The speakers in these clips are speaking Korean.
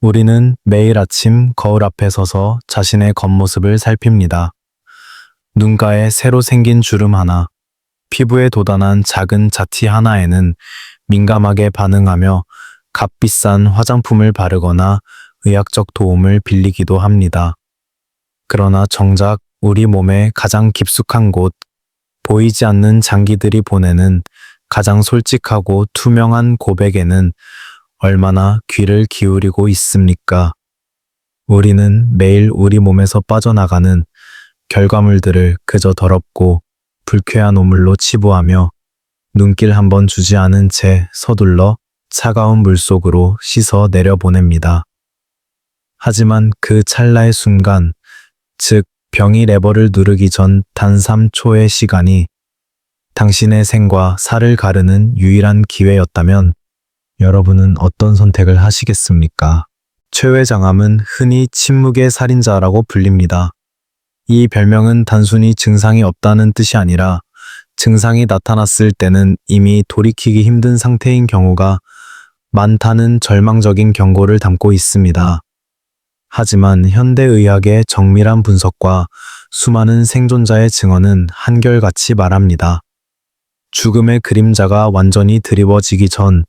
우리는 매일 아침 거울 앞에 서서 자신의 겉모습을 살핍니다. 눈가에 새로 생긴 주름 하나, 피부에 돋아난 작은 자티 하나에는 민감하게 반응하며 값비싼 화장품을 바르거나 의학적 도움을 빌리기도 합니다. 그러나 정작 우리 몸의 가장 깊숙한 곳, 보이지 않는 장기들이 보내는 가장 솔직하고 투명한 고백에는 얼마나 귀를 기울이고 있습니까? 우리는 매일 우리 몸에서 빠져나가는 결과물들을 그저 더럽고 불쾌한 오물로 치부하며 눈길 한번 주지 않은 채 서둘러 차가운 물속으로 씻어 내려보냅니다. 하지만 그 찰나의 순간, 즉 병이 레버를 누르기 전 단 3초의 시간이 당신의 생과 사를 가르는 유일한 기회였다면 여러분은 어떤 선택을 하시겠습니까? 최회장암은 흔히 침묵의 살인자라고 불립니다. 이 별명은 단순히 증상이 없다는 뜻이 아니라 증상이 나타났을 때는 이미 돌이키기 힘든 상태인 경우가 많다는 절망적인 경고를 담고 있습니다. 하지만 현대의학의 정밀한 분석과 수많은 생존자의 증언은 한결같이 말합니다. 죽음의 그림자가 완전히 드리워지기 전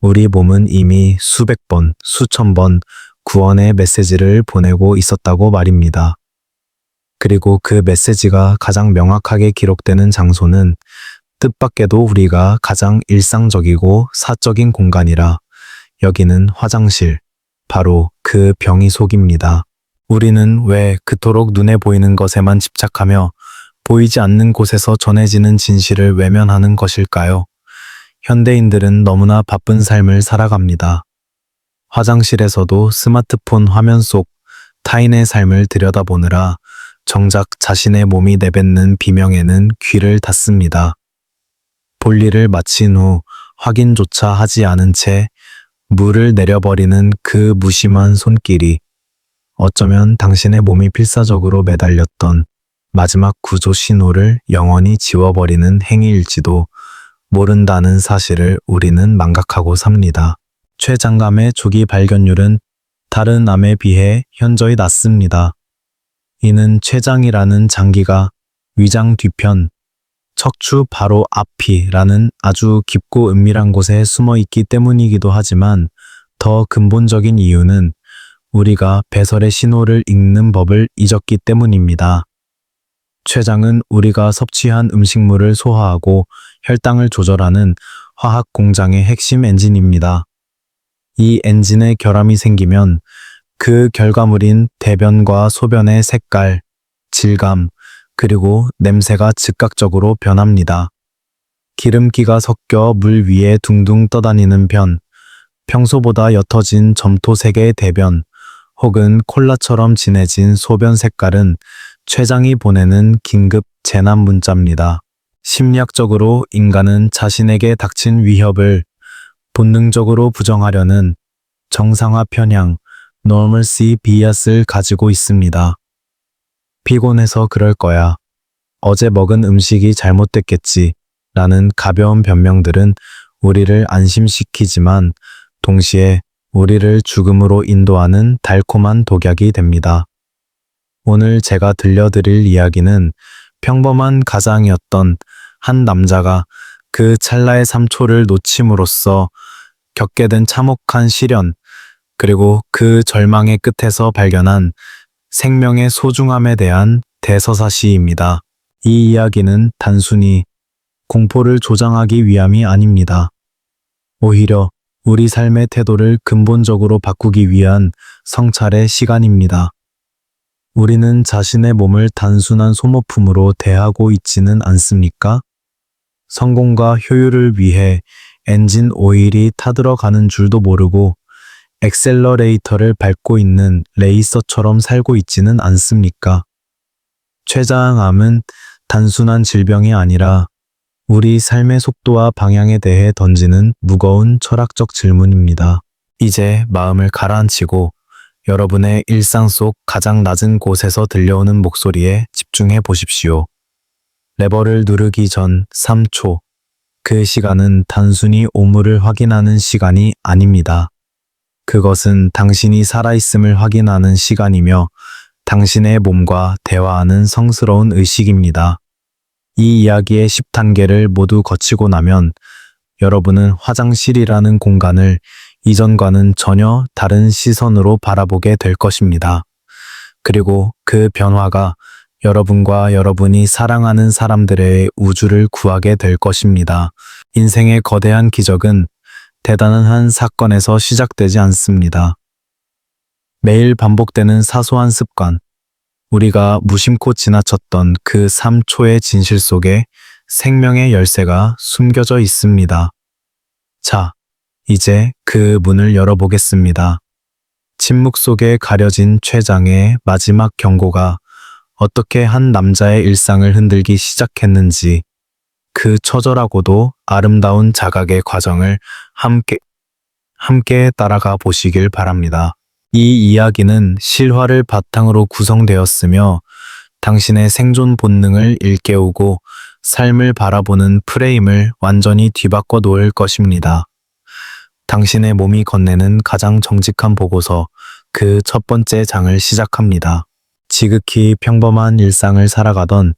우리 몸은 이미 수백 번, 수천 번 구원의 메시지를 보내고 있었다고 말입니다. 그리고 그 메시지가 가장 명확하게 기록되는 장소는 뜻밖에도 우리가 가장 일상적이고 사적인 공간이라 여기는 화장실, 바로 그 병이 속입니다. 우리는 왜 그토록 눈에 보이는 것에만 집착하며 보이지 않는 곳에서 전해지는 진실을 외면하는 것일까요? 현대인들은 너무나 바쁜 삶을 살아갑니다. 화장실에서도 스마트폰 화면 속 타인의 삶을 들여다보느라 정작 자신의 몸이 내뱉는 비명에는 귀를 닫습니다. 볼일을 마친 후 확인조차 하지 않은 채 물을 내려버리는 그 무심한 손길이 어쩌면 당신의 몸이 필사적으로 매달렸던 마지막 구조 신호를 영원히 지워버리는 행위일지도 모른다는 사실을 우리는 망각하고 삽니다. 췌장암의 조기 발견율은 다른 암에 비해 현저히 낮습니다. 이는 췌장이라는 장기가 위장 뒤편, 척추 바로 앞이라는 아주 깊고 은밀한 곳에 숨어 있기 때문이기도 하지만 더 근본적인 이유는 우리가 배설의 신호를 읽는 법을 잊었기 때문입니다. 췌장은 우리가 섭취한 음식물을 소화하고 혈당을 조절하는 화학 공장의 핵심 엔진입니다. 이 엔진에 결함이 생기면 그 결과물인 대변과 소변의 색깔, 질감, 그리고 냄새가 즉각적으로 변합니다. 기름기가 섞여 물 위에 둥둥 떠다니는 변, 평소보다 옅어진 점토색의 대변, 혹은 콜라처럼 진해진 소변 색깔은 췌장이 보내는 긴급 재난 문자입니다. 심리학적으로 인간은 자신에게 닥친 위협을 본능적으로 부정하려는 정상화 편향, normalcy bias를 가지고 있습니다. 피곤해서 그럴 거야. 어제 먹은 음식이 잘못됐겠지. 라는 가벼운 변명들은 우리를 안심시키지만 동시에 우리를 죽음으로 인도하는 달콤한 독약이 됩니다. 오늘 제가 들려드릴 이야기는 평범한 가장이었던 한 남자가 그 찰나의 3초를 놓침으로써 겪게 된 참혹한 시련, 그리고 그 절망의 끝에서 발견한 생명의 소중함에 대한 대서사시입니다. 이 이야기는 단순히 공포를 조장하기 위함이 아닙니다. 오히려 우리 삶의 태도를 근본적으로 바꾸기 위한 성찰의 시간입니다. 우리는 자신의 몸을 단순한 소모품으로 대하고 있지는 않습니까? 성공과 효율을 위해 엔진 오일이 타들어가는 줄도 모르고 엑셀러레이터를 밟고 있는 레이서처럼 살고 있지는 않습니까? 췌장암은 단순한 질병이 아니라 우리 삶의 속도와 방향에 대해 던지는 무거운 철학적 질문입니다. 이제 마음을 가라앉히고 여러분의 일상 속 가장 낮은 곳에서 들려오는 목소리에 집중해 보십시오. 레버를 누르기 전 3초. 그 시간은 단순히 오물을 확인하는 시간이 아닙니다. 그것은 당신이 살아있음을 확인하는 시간이며 당신의 몸과 대화하는 성스러운 의식입니다. 이 이야기의 10단계를 모두 거치고 나면 여러분은 화장실이라는 공간을 이전과는 전혀 다른 시선으로 바라보게 될 것입니다. 그리고 그 변화가 여러분과 여러분이 사랑하는 사람들의 우주를 구하게 될 것입니다. 인생의 거대한 기적은 대단한 한 사건에서 시작되지 않습니다. 매일 반복되는 사소한 습관, 우리가 무심코 지나쳤던 그 3초의 진실 속에 생명의 열쇠가 숨겨져 있습니다. 자, 이제 그 문을 열어보겠습니다. 침묵 속에 가려진 췌장의 마지막 경고가 어떻게 한 남자의 일상을 흔들기 시작했는지, 그 처절하고도 아름다운 자각의 과정을 함께 따라가 보시길 바랍니다. 이 이야기는 실화를 바탕으로 구성되었으며 당신의 생존 본능을 일깨우고 삶을 바라보는 프레임을 완전히 뒤바꿔 놓을 것입니다. 당신의 몸이 건네는 가장 정직한 보고서, 그 첫 번째 장을 시작합니다. 지극히 평범한 일상을 살아가던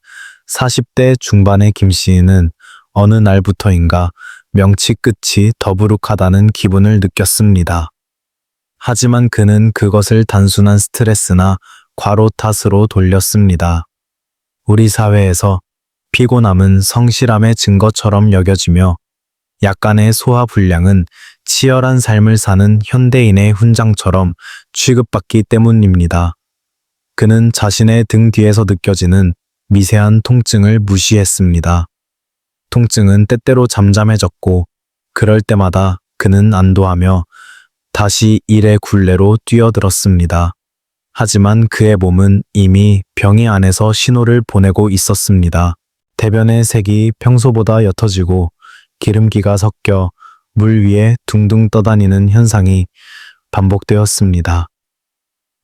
40대 중반의 김 씨는 어느 날부터인가 명치 끝이 더부룩하다는 기분을 느꼈습니다. 하지만 그는 그것을 단순한 스트레스나 과로 탓으로 돌렸습니다. 우리 사회에서 피곤함은 성실함의 증거처럼 여겨지며 약간의 소화불량은 치열한 삶을 사는 현대인의 훈장처럼 취급받기 때문입니다. 그는 자신의 등 뒤에서 느껴지는 미세한 통증을 무시했습니다. 통증은 때때로 잠잠해졌고 그럴 때마다 그는 안도하며 다시 일의 굴레로 뛰어들었습니다. 하지만 그의 몸은 이미 병이 안에서 신호를 보내고 있었습니다. 대변의 색이 평소보다 옅어지고 기름기가 섞여 물 위에 둥둥 떠다니는 현상이 반복되었습니다.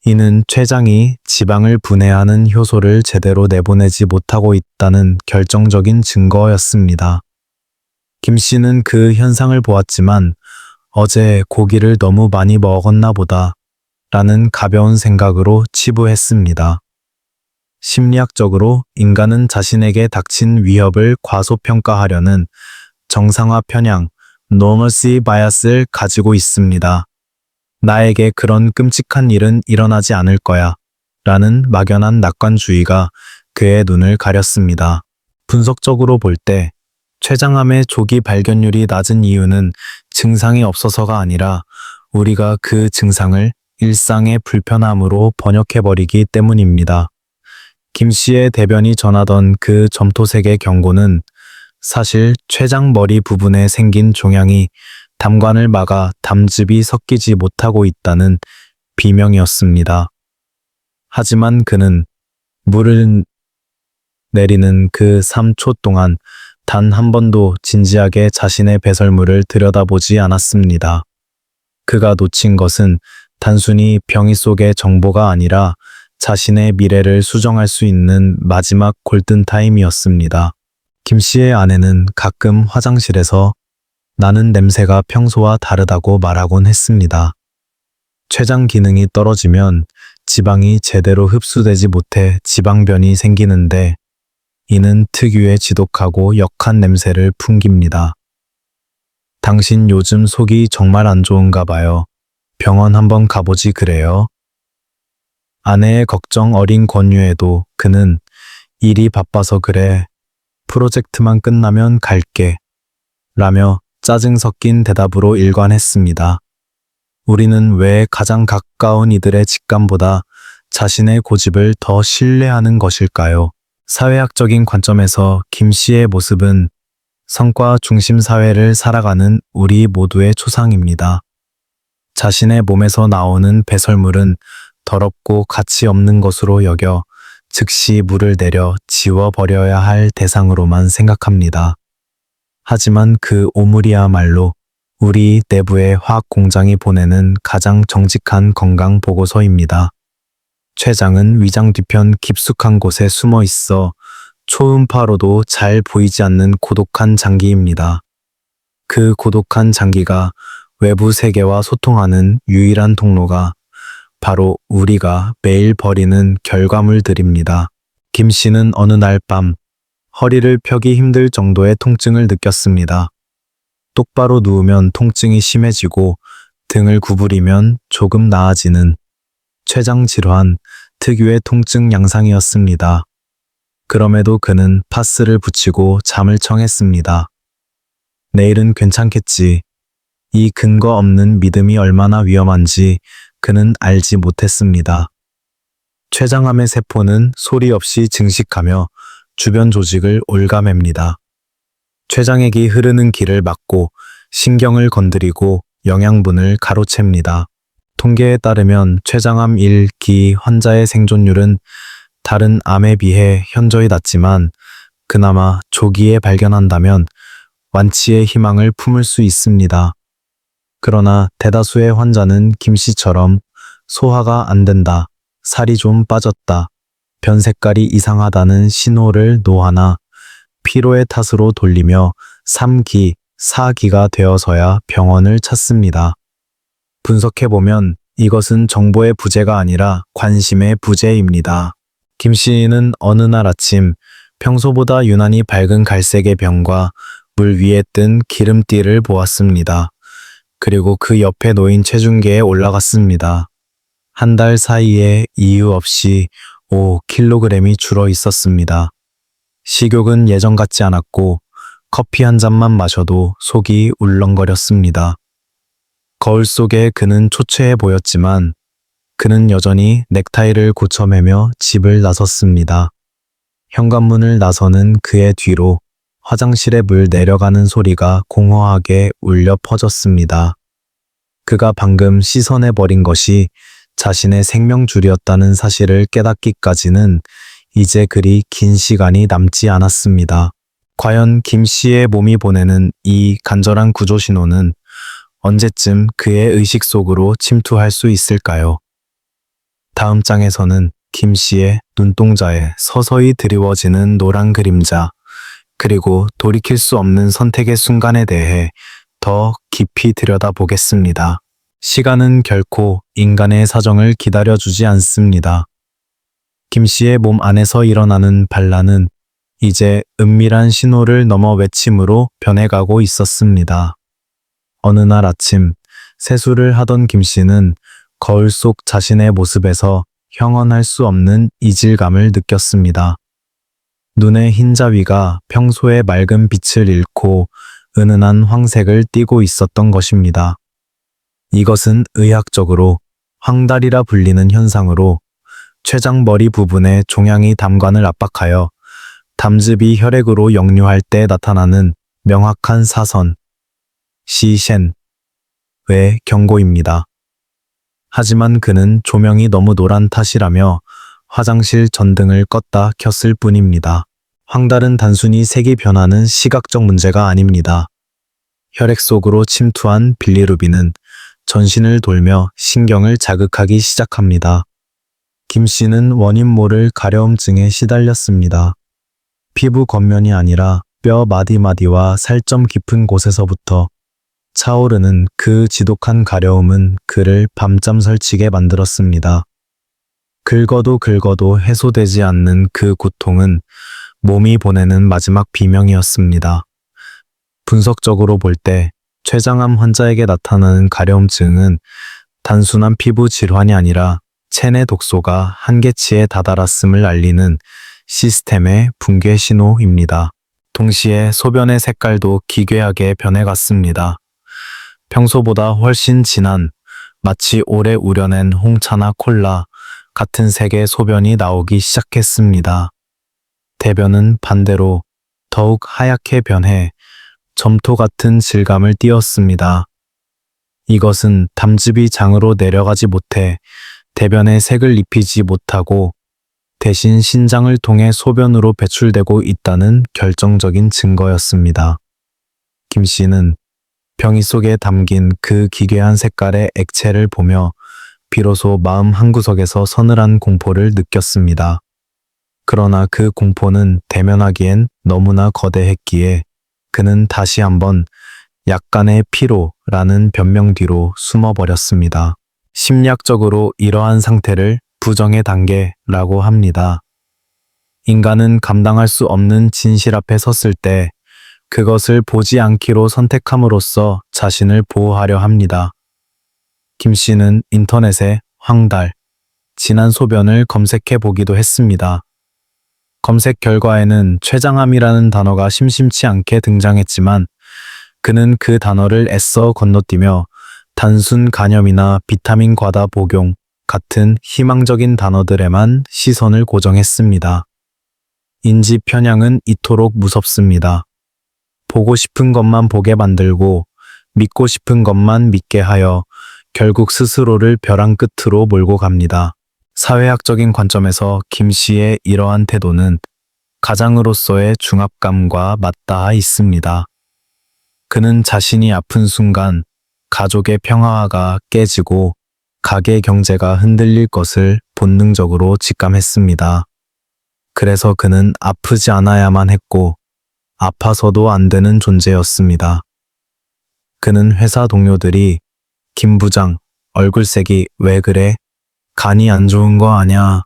이는 췌장이 지방을 분해하는 효소를 제대로 내보내지 못하고 있다는 결정적인 증거였습니다. 김 씨는 그 현상을 보았지만 어제 고기를 너무 많이 먹었나 보다 라는 가벼운 생각으로 치부했습니다. 심리학적으로 인간은 자신에게 닥친 위협을 과소평가하려는 정상화 편향, normalcy bias를 가지고 있습니다. 나에게 그런 끔찍한 일은 일어나지 않을 거야 라는 막연한 낙관주의가 그의 눈을 가렸습니다. 분석적으로 볼 때 췌장암의 조기 발견율이 낮은 이유는 증상이 없어서가 아니라 우리가 그 증상을 일상의 불편함으로 번역해버리기 때문입니다. 김 씨의 대변이 전하던 그 점토색의 경고는 사실 췌장 머리 부분에 생긴 종양이 담관을 막아 담즙이 섞이지 못하고 있다는 비명이었습니다. 하지만 그는 물을 내리는 그 3초 동안 단 한 번도 진지하게 자신의 배설물을 들여다보지 않았습니다. 그가 놓친 것은 단순히 병이 속의 정보가 아니라 자신의 미래를 수정할 수 있는 마지막 골든타임이었습니다. 김 씨의 아내는 가끔 화장실에서 나는 냄새가 평소와 다르다고 말하곤 했습니다. 췌장 기능이 떨어지면 지방이 제대로 흡수되지 못해 지방변이 생기는데 이는 특유의 지독하고 역한 냄새를 풍깁니다. 당신 요즘 속이 정말 안 좋은가 봐요. 병원 한번 가보지 그래요. 아내의 걱정 어린 권유에도 그는 일이 바빠서 그래. 프로젝트만 끝나면 갈게. 라며 짜증 섞인 대답으로 일관했습니다. 우리는 왜 가장 가까운 이들의 직감보다 자신의 고집을 더 신뢰하는 것일까요? 사회학적인 관점에서 김 씨의 모습은 성과 중심 사회를 살아가는 우리 모두의 초상입니다. 자신의 몸에서 나오는 배설물은 더럽고 가치 없는 것으로 여겨 즉시 물을 내려 지워버려야 할 대상으로만 생각합니다. 하지만 그 오물이야말로 우리 내부의 화학 공장이 보내는 가장 정직한 건강 보고서입니다. 췌장은 위장 뒤편 깊숙한 곳에 숨어 있어 초음파로도 잘 보이지 않는 고독한 장기입니다. 그 고독한 장기가 외부 세계와 소통하는 유일한 통로가 바로 우리가 매일 버리는 결과물들입니다. 김 씨는 어느 날 밤 허리를 펴기 힘들 정도의 통증을 느꼈습니다. 똑바로 누우면 통증이 심해지고 등을 구부리면 조금 나아지는 췌장 질환 특유의 통증 양상이었습니다. 그럼에도 그는 파스를 붙이고 잠을 청했습니다. 내일은 괜찮겠지. 이 근거 없는 믿음이 얼마나 위험한지 그는 알지 못했습니다. 췌장암의 세포는 소리 없이 증식하며 주변 조직을 옭아맵니다. 췌장액이 흐르는 길을 막고 신경을 건드리고 영양분을 가로챕니다. 통계에 따르면 췌장암 1기 환자의 생존율은 다른 암에 비해 현저히 낮지만 그나마 조기에 발견한다면 완치의 희망을 품을 수 있습니다. 그러나 대다수의 환자는 김 씨처럼 소화가 안 된다, 살이 좀 빠졌다, 변 색깔이 이상하다는 신호를 노하나 피로의 탓으로 돌리며 3기, 4기가 되어서야 병원을 찾습니다. 분석해보면 이것은 정보의 부재가 아니라 관심의 부재입니다. 김 씨는 어느 날 아침 평소보다 유난히 밝은 갈색의 병과 물 위에 뜬 기름띠를 보았습니다. 그리고 그 옆에 놓인 체중계에 올라갔습니다. 한 달 사이에 이유 없이 5kg이 줄어 있었습니다. 식욕은 예전 같지 않았고 커피 한 잔만 마셔도 속이 울렁거렸습니다. 거울 속에 그는 초췌해 보였지만 그는 여전히 넥타이를 고쳐매며 집을 나섰습니다. 현관문을 나서는 그의 뒤로 화장실에 물 내려가는 소리가 공허하게 울려 퍼졌습니다. 그가 방금 씻어내버린 것이 자신의 생명줄이었다는 사실을 깨닫기까지는 이제 그리 긴 시간이 남지 않았습니다. 과연 김 씨의 몸이 보내는 이 간절한 구조 신호는 언제쯤 그의 의식 속으로 침투할 수 있을까요? 다음 장에서는 김 씨의 눈동자에 서서히 드리워지는 노란 그림자, 그리고 돌이킬 수 없는 선택의 순간에 대해 더 깊이 들여다보겠습니다. 시간은 결코 인간의 사정을 기다려주지 않습니다. 김 씨의 몸 안에서 일어나는 반란은 이제 은밀한 신호를 넘어 외침으로 변해가고 있었습니다. 어느 날 아침 세수를 하던 김 씨는 거울 속 자신의 모습에서 형언할 수 없는 이질감을 느꼈습니다. 눈의 흰자위가 평소의 맑은 빛을 잃고 은은한 황색을 띠고 있었던 것입니다. 이것은 의학적으로 황달이라 불리는 현상으로 췌장 머리 부분의 종양이 담관을 압박하여 담즙이 혈액으로 역류할 때 나타나는 명확한 사선, 시셴, 의 경고입니다. 하지만 그는 조명이 너무 노란 탓이라며 화장실 전등을 껐다 켰을 뿐입니다. 황달은 단순히 색이 변하는 시각적 문제가 아닙니다. 혈액 속으로 침투한 빌리루빈은 전신을 돌며 신경을 자극하기 시작합니다. 김 씨는 원인 모를 가려움증에 시달렸습니다. 피부 겉면이 아니라 뼈 마디마디와 살점 깊은 곳에서부터 차오르는 그 지독한 가려움은 그를 밤잠 설치게 만들었습니다. 긁어도 긁어도 해소되지 않는 그 고통은 몸이 보내는 마지막 비명이었습니다. 분석적으로 볼 때 췌장암 환자에게 나타나는 가려움증은 단순한 피부 질환이 아니라 체내 독소가 한계치에 다다랐음을 알리는 시스템의 붕괴 신호입니다. 동시에 소변의 색깔도 기괴하게 변해갔습니다. 평소보다 훨씬 진한, 마치 오래 우려낸 홍차나 콜라 같은 색의 소변이 나오기 시작했습니다. 대변은 반대로 더욱 하얗게 변해 점토 같은 질감을 띠었습니다. 이것은 담즙이 장으로 내려가지 못해 대변에 색을 입히지 못하고 대신 신장을 통해 소변으로 배출되고 있다는 결정적인 증거였습니다. 김 씨는 병이 속에 담긴 그 기괴한 색깔의 액체를 보며 비로소 마음 한구석에서 서늘한 공포를 느꼈습니다. 그러나 그 공포는 대면하기엔 너무나 거대했기에 그는 다시 한번 약간의 피로라는 변명 뒤로 숨어버렸습니다. 심리학적으로 이러한 상태를 부정의 단계라고 합니다. 인간은 감당할 수 없는 진실 앞에 섰을 때 그것을 보지 않기로 선택함으로써 자신을 보호하려 합니다. 김 씨는 인터넷에 황달, 진한 소변을 검색해 보기도 했습니다. 검색 결과에는 췌장암이라는 단어가 심심치 않게 등장했지만 그는 그 단어를 애써 건너뛰며 단순 간염이나 비타민 과다 복용 같은 희망적인 단어들에만 시선을 고정했습니다. 인지 편향은 이토록 무섭습니다. 보고 싶은 것만 보게 만들고 믿고 싶은 것만 믿게 하여 결국 스스로를 벼랑 끝으로 몰고 갑니다. 사회학적인 관점에서 김 씨의 이러한 태도는 가장으로서의 중압감과 맞닿아 있습니다. 그는 자신이 아픈 순간 가족의 평화가 깨지고 가게 경제가 흔들릴 것을 본능적으로 직감했습니다. 그래서 그는 아프지 않아야만 했고 아파서도 안 되는 존재였습니다. 그는 회사 동료들이 김 부장, 얼굴색이 왜 그래? 간이 안 좋은 거 아냐?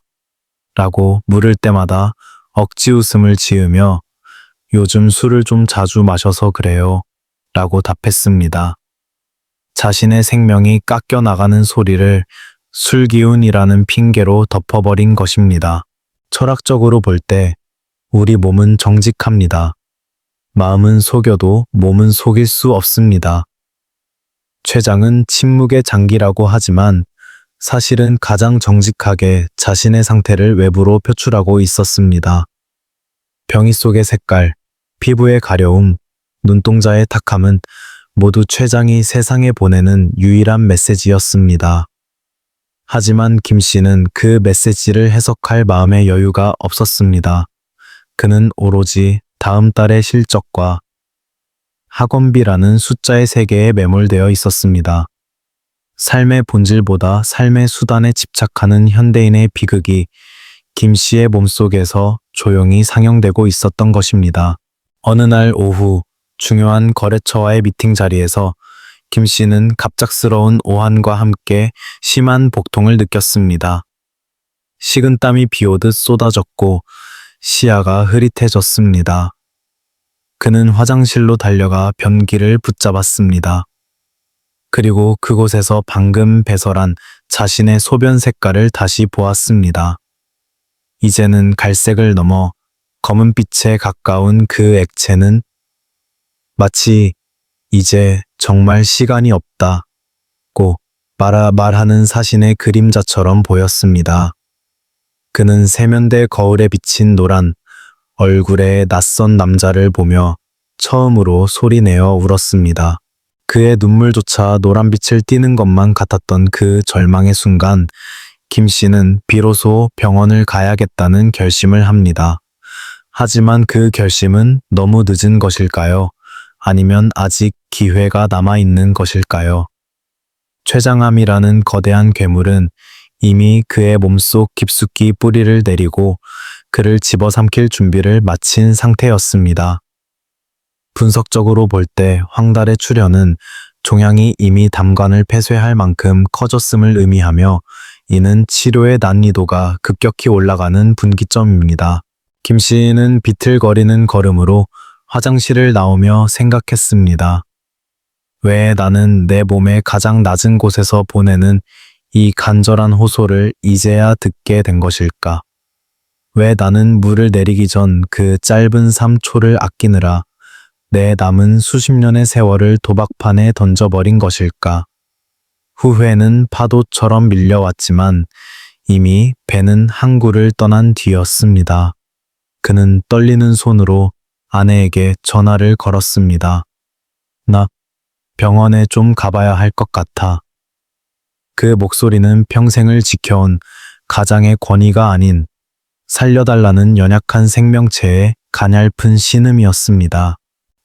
라고 물을 때마다 억지 웃음을 지으며 요즘 술을 좀 자주 마셔서 그래요. 라고 답했습니다. 자신의 생명이 깎여 나가는 소리를 술기운이라는 핑계로 덮어버린 것입니다. 철학적으로 볼 때 우리 몸은 정직합니다. 마음은 속여도 몸은 속일 수 없습니다. 췌장은 침묵의 장기라고 하지만 사실은 가장 정직하게 자신의 상태를 외부로 표출하고 있었습니다. 병이 속의 색깔, 피부의 가려움, 눈동자의 탁함은 모두 췌장이 세상에 보내는 유일한 메시지였습니다. 하지만 김 씨는 그 메시지를 해석할 마음의 여유가 없었습니다. 그는 오로지 다음 달의 실적과 학원비라는 숫자의 세계에 매몰되어 있었습니다. 삶의 본질보다 삶의 수단에 집착하는 현대인의 비극이 김 씨의 몸속에서 조용히 상영되고 있었던 것입니다. 어느 날 오후 중요한 거래처와의 미팅 자리에서 김 씨는 갑작스러운 오한과 함께 심한 복통을 느꼈습니다. 식은땀이 비오듯 쏟아졌고 시야가 흐릿해졌습니다. 그는 화장실로 달려가 변기를 붙잡았습니다. 그리고 그곳에서 방금 배설한 자신의 소변 색깔을 다시 보았습니다. 이제는 갈색을 넘어 검은빛에 가까운 그 액체는 마치 이제 정말 시간이 없다고 말하는 사신의 그림자처럼 보였습니다. 그는 세면대 거울에 비친 노란 얼굴의 낯선 남자를 보며 처음으로 소리내어 울었습니다. 그의 눈물조차 노란빛을 띠는 것만 같았던 그 절망의 순간 김 씨는 비로소 병원을 가야겠다는 결심을 합니다. 하지만 그 결심은 너무 늦은 것일까요? 아니면 아직 기회가 남아있는 것일까요? 췌장암이라는 거대한 괴물은 이미 그의 몸속 깊숙이 뿌리를 내리고 그를 집어삼킬 준비를 마친 상태였습니다. 분석적으로 볼 때 황달의 출현은 종양이 이미 담관을 폐쇄할 만큼 커졌음을 의미하며 이는 치료의 난이도가 급격히 올라가는 분기점입니다. 김 씨는 비틀거리는 걸음으로 화장실을 나오며 생각했습니다. 왜 나는 내 몸의 가장 낮은 곳에서 보내는 이 간절한 호소를 이제야 듣게 된 것일까? 왜 나는 물을 내리기 전 그 짧은 3초를 아끼느라 내 남은 수십 년의 세월을 도박판에 던져버린 것일까? 후회는 파도처럼 밀려왔지만 이미 배는 항구를 떠난 뒤였습니다. 그는 떨리는 손으로 아내에게 전화를 걸었습니다. 나 병원에 좀 가봐야 할 것 같아. 그 목소리는 평생을 지켜온 가장의 권위가 아닌 살려달라는 연약한 생명체의 가냘픈 신음이었습니다.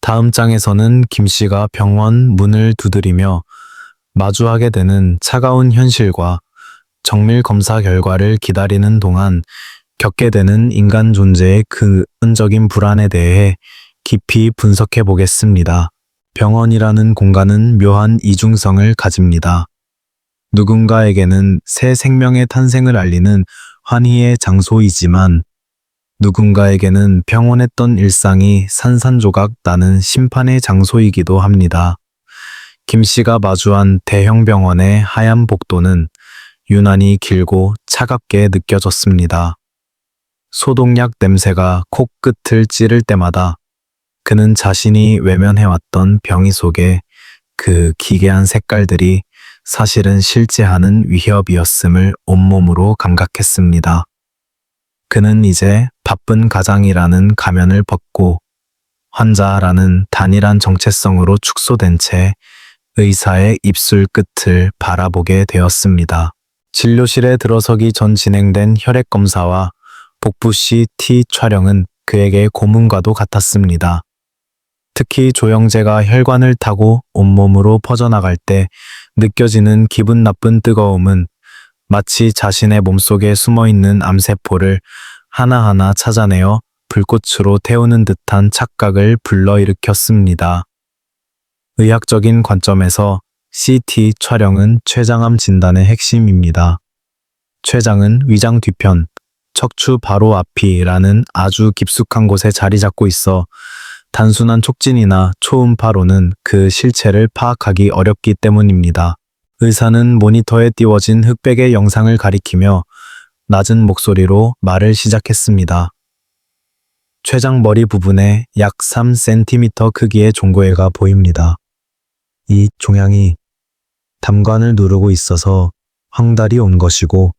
다음 장에서는 김 씨가 병원 문을 두드리며 마주하게 되는 차가운 현실과 정밀 검사 결과를 기다리는 동안 겪게 되는 인간 존재의 근원적인 불안에 대해 깊이 분석해 보겠습니다. 병원이라는 공간은 묘한 이중성을 가집니다. 누군가에게는 새 생명의 탄생을 알리는 환희의 장소이지만 누군가에게는 평온했던 일상이 산산조각 나는 심판의 장소이기도 합니다. 김 씨가 마주한 대형 병원의 하얀 복도는 유난히 길고 차갑게 느껴졌습니다. 소독약 냄새가 코끝을 찌를 때마다 그는 자신이 외면해왔던 병이 속에 그 기괴한 색깔들이 사실은 실제하는 위협이었음을 온몸으로 감각했습니다. 그는 이제 바쁜 가장이라는 가면을 벗고 환자라는 단일한 정체성으로 축소된 채 의사의 입술 끝을 바라보게 되었습니다. 진료실에 들어서기 전 진행된 혈액 검사와 복부 CT 촬영은 그에게 고문과도 같았습니다. 특히 조영재가 혈관을 타고 온몸으로 퍼져나갈 때 느껴지는 기분 나쁜 뜨거움은 마치 자신의 몸속에 숨어있는 암세포를 하나하나 찾아내어 불꽃으로 태우는 듯한 착각을 불러일으켰습니다. 의학적인 관점에서 CT 촬영은 췌장암 진단의 핵심입니다. 췌장은 위장 뒤편, 척추 바로 앞이라는 아주 깊숙한 곳에 자리 잡고 있어 단순한 촉진이나 초음파로는 그 실체를 파악하기 어렵기 때문입니다. 의사는 모니터에 띄워진 흑백의 영상을 가리키며 낮은 목소리로 말을 시작했습니다. 췌장 머리 부분에 약 3cm 크기의 종고애가 보입니다. 이 종양이 담관을 누르고 있어서 황달이 온 것이고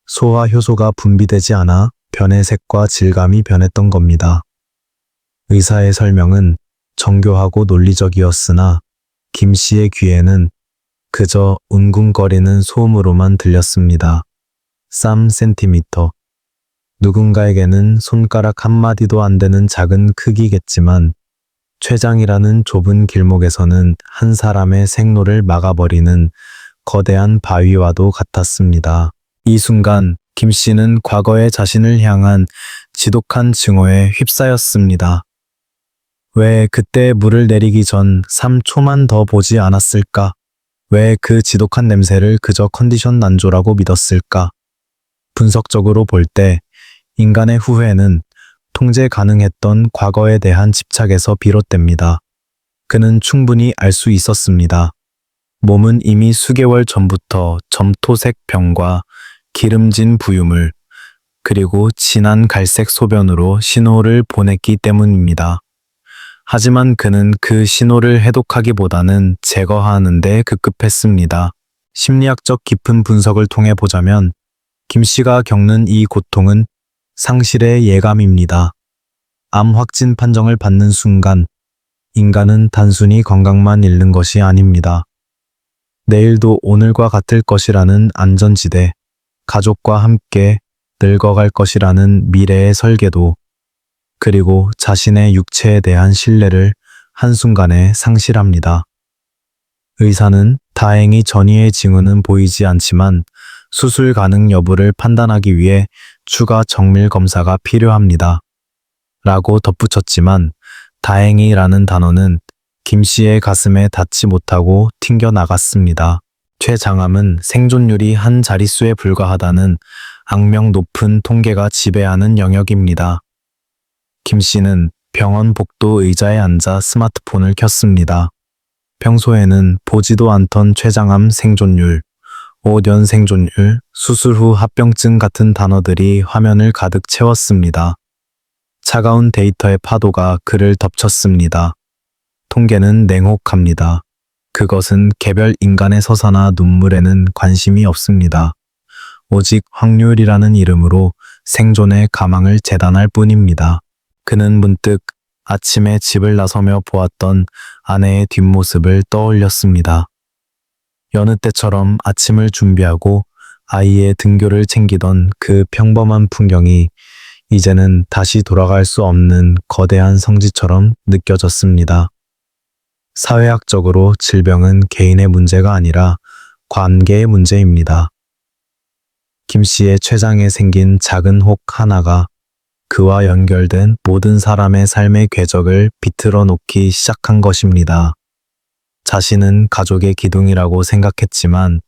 소화 효소가 분비되지 않아 변의 색과 질감이 변했던 겁니다. 의사의 설명은 정교하고 논리적이었으나 김 씨의 귀에는 그저 웅궁거리는 소음으로만 들렸습니다. 3cm. 누군가에게는 손가락 한마디도 안 되는 작은 크기겠지만 췌장이라는 좁은 길목에서는 한 사람의 생로를 막아버리는 거대한 바위와도 같았습니다. 이 순간 김 씨는 과거의 자신을 향한 지독한 증오에 휩싸였습니다. 왜 그때 물을 내리기 전 3초만 더 보지 않았을까? 왜 그 지독한 냄새를 그저 컨디션 난조라고 믿었을까? 분석적으로 볼 때 인간의 후회는 통제 가능했던 과거에 대한 집착에서 비롯됩니다. 그는 충분히 알 수 있었습니다. 몸은 이미 수개월 전부터 점토색 병과 기름진 부유물, 그리고 진한 갈색 소변으로 신호를 보냈기 때문입니다. 하지만 그는 그 신호를 해독하기보다는 제거하는 데 급급했습니다. 심리학적 깊은 분석을 통해 보자면 김 씨가 겪는 이 고통은 상실의 예감입니다. 암 확진 판정을 받는 순간 인간은 단순히 건강만 잃는 것이 아닙니다. 내일도 오늘과 같을 것이라는 안전지대, 가족과 함께 늙어갈 것이라는 미래의 설계도, 그리고 자신의 육체에 대한 신뢰를 한순간에 상실합니다. 의사는 다행히 전이의 징후는 보이지 않지만 수술 가능 여부를 판단하기 위해 추가 정밀 검사가 필요합니다. 라고 덧붙였지만 다행히라는 단어는 김 씨의 가슴에 닿지 못하고 튕겨나갔습니다. 췌장암은 생존율이 한 자릿수에 불과하다는 악명 높은 통계가 지배하는 영역입니다. 김 씨는 병원 복도 의자에 앉아 스마트폰을 켰습니다. 평소에는 보지도 않던 췌장암 생존율, 5년 생존율, 수술 후 합병증 같은 단어들이 화면을 가득 채웠습니다. 차가운 데이터의 파도가 그를 덮쳤습니다. 통계는 냉혹합니다. 그것은 개별 인간의 서사나 눈물에는 관심이 없습니다. 오직 확률이라는 이름으로 생존의 가망을 재단할 뿐입니다. 그는 문득 아침에 집을 나서며 보았던 아내의 뒷모습을 떠올렸습니다. 여느 때처럼 아침을 준비하고 아이의 등교를 챙기던 그 평범한 풍경이 이제는 다시 돌아갈 수 없는 거대한 성지처럼 느껴졌습니다. 사회학적으로 질병은 개인의 문제가 아니라 관계의 문제입니다. 김 씨의 췌장에 생긴 작은 혹 하나가 그와 연결된 모든 사람의 삶의 궤적을 비틀어 놓기 시작한 것입니다. 자신은 가족의 기둥이라고 생각했지만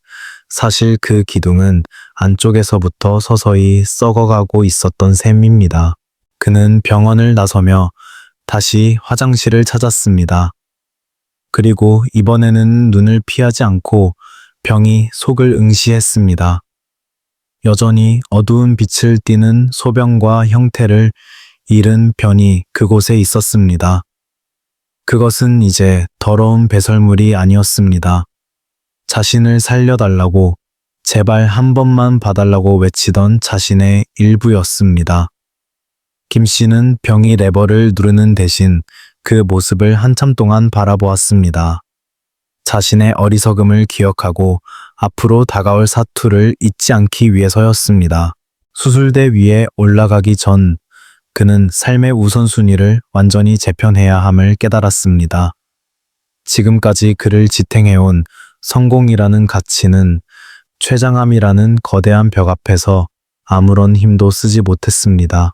사실 그 기둥은 안쪽에서부터 서서히 썩어가고 있었던 셈입니다. 그는 병원을 나서며 다시 화장실을 찾았습니다. 그리고 이번에는 눈을 피하지 않고 병이 속을 응시했습니다. 여전히 어두운 빛을 띠는 소변과 형태를 잃은 변이 그곳에 있었습니다. 그것은 이제 더러운 배설물이 아니었습니다. 자신을 살려달라고, 제발 한 번만 봐달라고 외치던 자신의 일부였습니다. 김 씨는 병이 레버를 누르는 대신 그 모습을 한참 동안 바라보았습니다. 자신의 어리석음을 기억하고 앞으로 다가올 사투를 잊지 않기 위해서였습니다. 수술대 위에 올라가기 전 그는 삶의 우선순위를 완전히 재편해야 함을 깨달았습니다. 지금까지 그를 지탱해온 성공이라는 가치는 췌장암이라는 거대한 벽 앞에서 아무런 힘도 쓰지 못했습니다.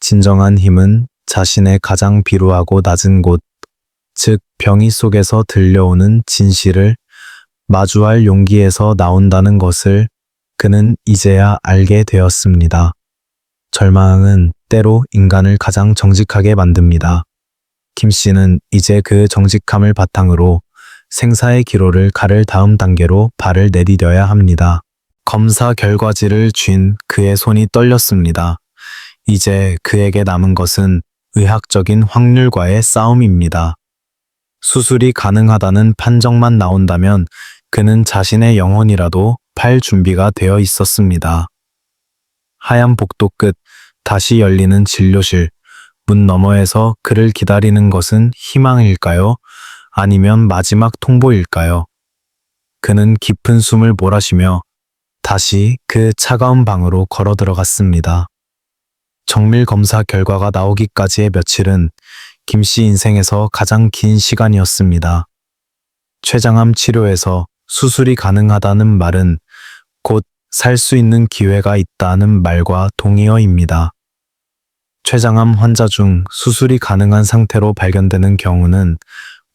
진정한 힘은 자신의 가장 비루하고 낮은 곳, 즉 병이 속에서 들려오는 진실을 마주할 용기에서 나온다는 것을 그는 이제야 알게 되었습니다. 절망은 때로 인간을 가장 정직하게 만듭니다. 김 씨는 이제 그 정직함을 바탕으로 생사의 기로를 가를 다음 단계로 발을 내디뎌야 합니다. 검사 결과지를 쥔 그의 손이 떨렸습니다. 이제 그에게 남은 것은 의학적인 확률과의 싸움입니다. 수술이 가능하다는 판정만 나온다면 그는 자신의 영혼이라도 팔 준비가 되어 있었습니다. 하얀 복도 끝, 다시 열리는 진료실, 문 너머에서 그를 기다리는 것은 희망일까요? 아니면 마지막 통보일까요? 그는 깊은 숨을 몰아쉬며 다시 그 차가운 방으로 걸어 들어갔습니다. 정밀 검사 결과가 나오기까지의 며칠은 김 씨 인생에서 가장 긴 시간이었습니다. 췌장암 치료에서 수술이 가능하다는 말은 곧 살 수 있는 기회가 있다는 말과 동의어입니다. 췌장암 환자 중 수술이 가능한 상태로 발견되는 경우는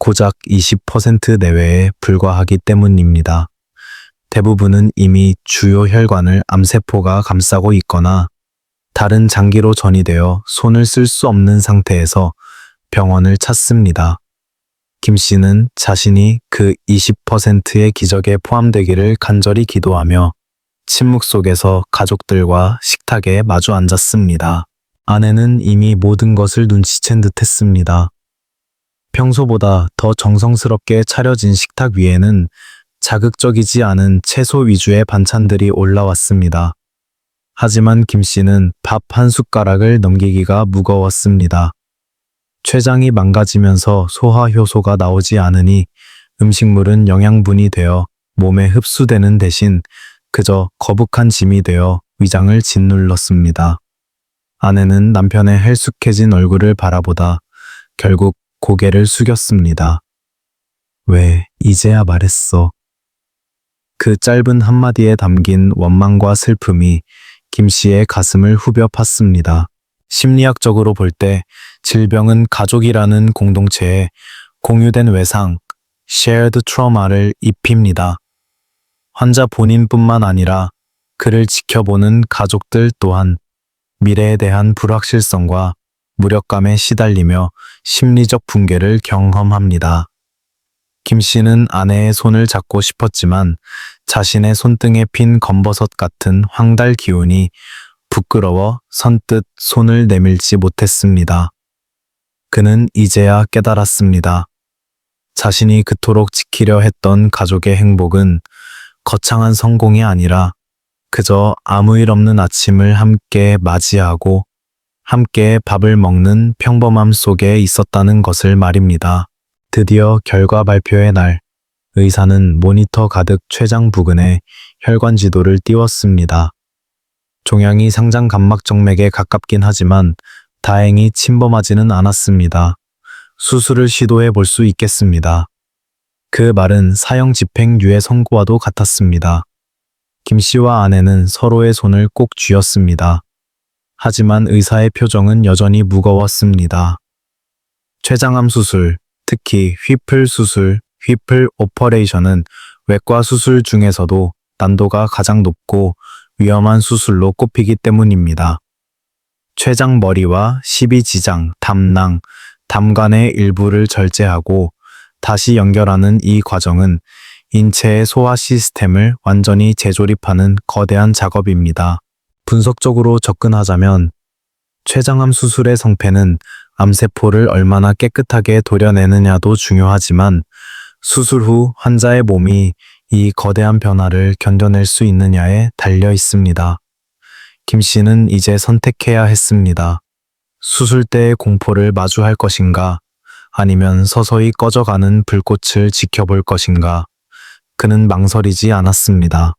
고작 20% 내외에 불과하기 때문입니다. 대부분은 이미 주요 혈관을 암세포가 감싸고 있거나 다른 장기로 전이되어 손을 쓸 수 없는 상태에서 병원을 찾습니다. 김 씨는 자신이 그 20%의 기적에 포함되기를 간절히 기도하며 침묵 속에서 가족들과 식탁에 마주 앉았습니다. 아내는 이미 모든 것을 눈치챈 듯 했습니다. 평소보다 더 정성스럽게 차려진 식탁 위에는 자극적이지 않은 채소 위주의 반찬들이 올라왔습니다. 하지만 김 씨는 밥 한 숟가락을 넘기기가 무거웠습니다. 췌장이 망가지면서 소화 효소가 나오지 않으니 음식물은 영양분이 되어 몸에 흡수되는 대신 그저 거북한 짐이 되어 위장을 짓눌렀습니다. 아내는 남편의 헬쑥해진 얼굴을 바라보다 결국 고개를 숙였습니다. 왜 이제야 말했어? 그 짧은 한마디에 담긴 원망과 슬픔이 김 씨의 가슴을 후벼 팠습니다. 심리학적으로 볼 때 질병은 가족이라는 공동체에 공유된 외상, shared trauma를 입힙니다. 환자 본인뿐만 아니라 그를 지켜보는 가족들 또한 미래에 대한 불확실성과 무력감에 시달리며 심리적 붕괴를 경험합니다. 김 씨는 아내의 손을 잡고 싶었지만 자신의 손등에 핀 검버섯 같은 황달 기운이 부끄러워 선뜻 손을 내밀지 못했습니다. 그는 이제야 깨달았습니다. 자신이 그토록 지키려 했던 가족의 행복은 거창한 성공이 아니라 그저 아무 일 없는 아침을 함께 맞이하고 함께 밥을 먹는 평범함 속에 있었다는 것을 말입니다. 드디어 결과 발표의 날, 의사는 모니터 가득 췌장 부근에 혈관 지도를 띄웠습니다. 종양이 상장 감막 정맥에 가깝긴 하지만 다행히 침범하지는 않았습니다. 수술을 시도해 볼 수 있겠습니다. 그 말은 사형 집행유예 선고와도 같았습니다. 김 씨와 아내는 서로의 손을 꼭 쥐었습니다. 하지만 의사의 표정은 여전히 무거웠습니다. 췌장암 수술, 특히 휘플 수술, 휘플 오퍼레이션은 외과 수술 중에서도 난도가 가장 높고 위험한 수술로 꼽히기 때문입니다. 췌장 머리와 십이지장, 담낭, 담관의 일부를 절제하고 다시 연결하는 이 과정은 인체의 소화 시스템을 완전히 재조립하는 거대한 작업입니다. 분석적으로 접근하자면 췌장암 수술의 성패는 암세포를 얼마나 깨끗하게 도려내느냐도 중요하지만 수술 후 환자의 몸이 이 거대한 변화를 견뎌낼 수 있느냐에 달려 있습니다. 김 씨는 이제 선택해야 했습니다. 수술 때의 공포를 마주할 것인가, 아니면 서서히 꺼져가는 불꽃을 지켜볼 것인가. 그는 망설이지 않았습니다.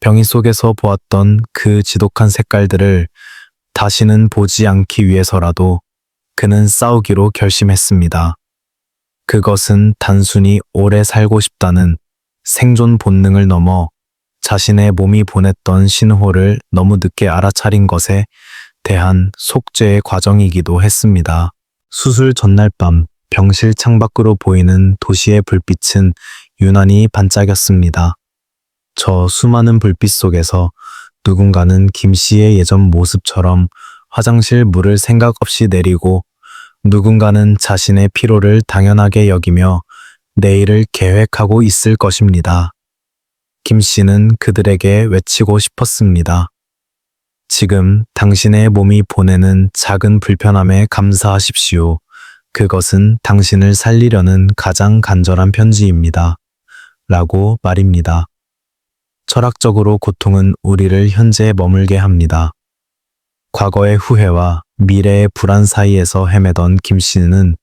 병이 속에서 보았던 그 지독한 색깔들을 다시는 보지 않기 위해서라도 그는 싸우기로 결심했습니다. 그것은 단순히 오래 살고 싶다는 생존 본능을 넘어 자신의 몸이 보냈던 신호를 너무 늦게 알아차린 것에 대한 속죄의 과정이기도 했습니다. 수술 전날 밤 병실 창밖으로 보이는 도시의 불빛은 유난히 반짝였습니다. 저 수많은 불빛 속에서 누군가는 김 씨의 예전 모습처럼 화장실 물을 생각 없이 내리고 누군가는 자신의 피로를 당연하게 여기며 내일을 계획하고 있을 것입니다. 김 씨는 그들에게 외치고 싶었습니다. 지금 당신의 몸이 보내는 작은 불편함에 감사하십시오. 그것은 당신을 살리려는 가장 간절한 편지입니다. 라고 말입니다. 철학적으로 고통은 우리를 현재에 머물게 합니다. 과거의 후회와 미래의 불안 사이에서 헤매던 김 씨는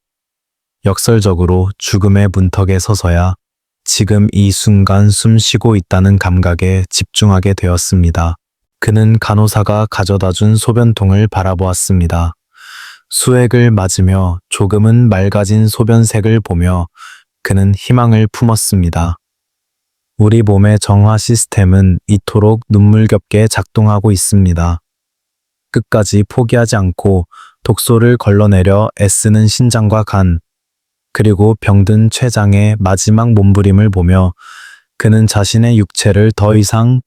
역설적으로 죽음의 문턱에 서서야 지금 이 순간 숨 쉬고 있다는 감각에 집중하게 되었습니다. 그는 간호사가 가져다 준 소변통을 바라보았습니다. 수액을 맞으며 조금은 맑아진 소변색을 보며 그는 희망을 품었습니다. 우리 몸의 정화 시스템은 이토록 눈물겹게 작동하고 있습니다. 끝까지 포기하지 않고 독소를 걸러내려 애쓰는 신장과 간, 그리고 병든 췌장의 마지막 몸부림을 보며 그는 자신의 육체를 더 이상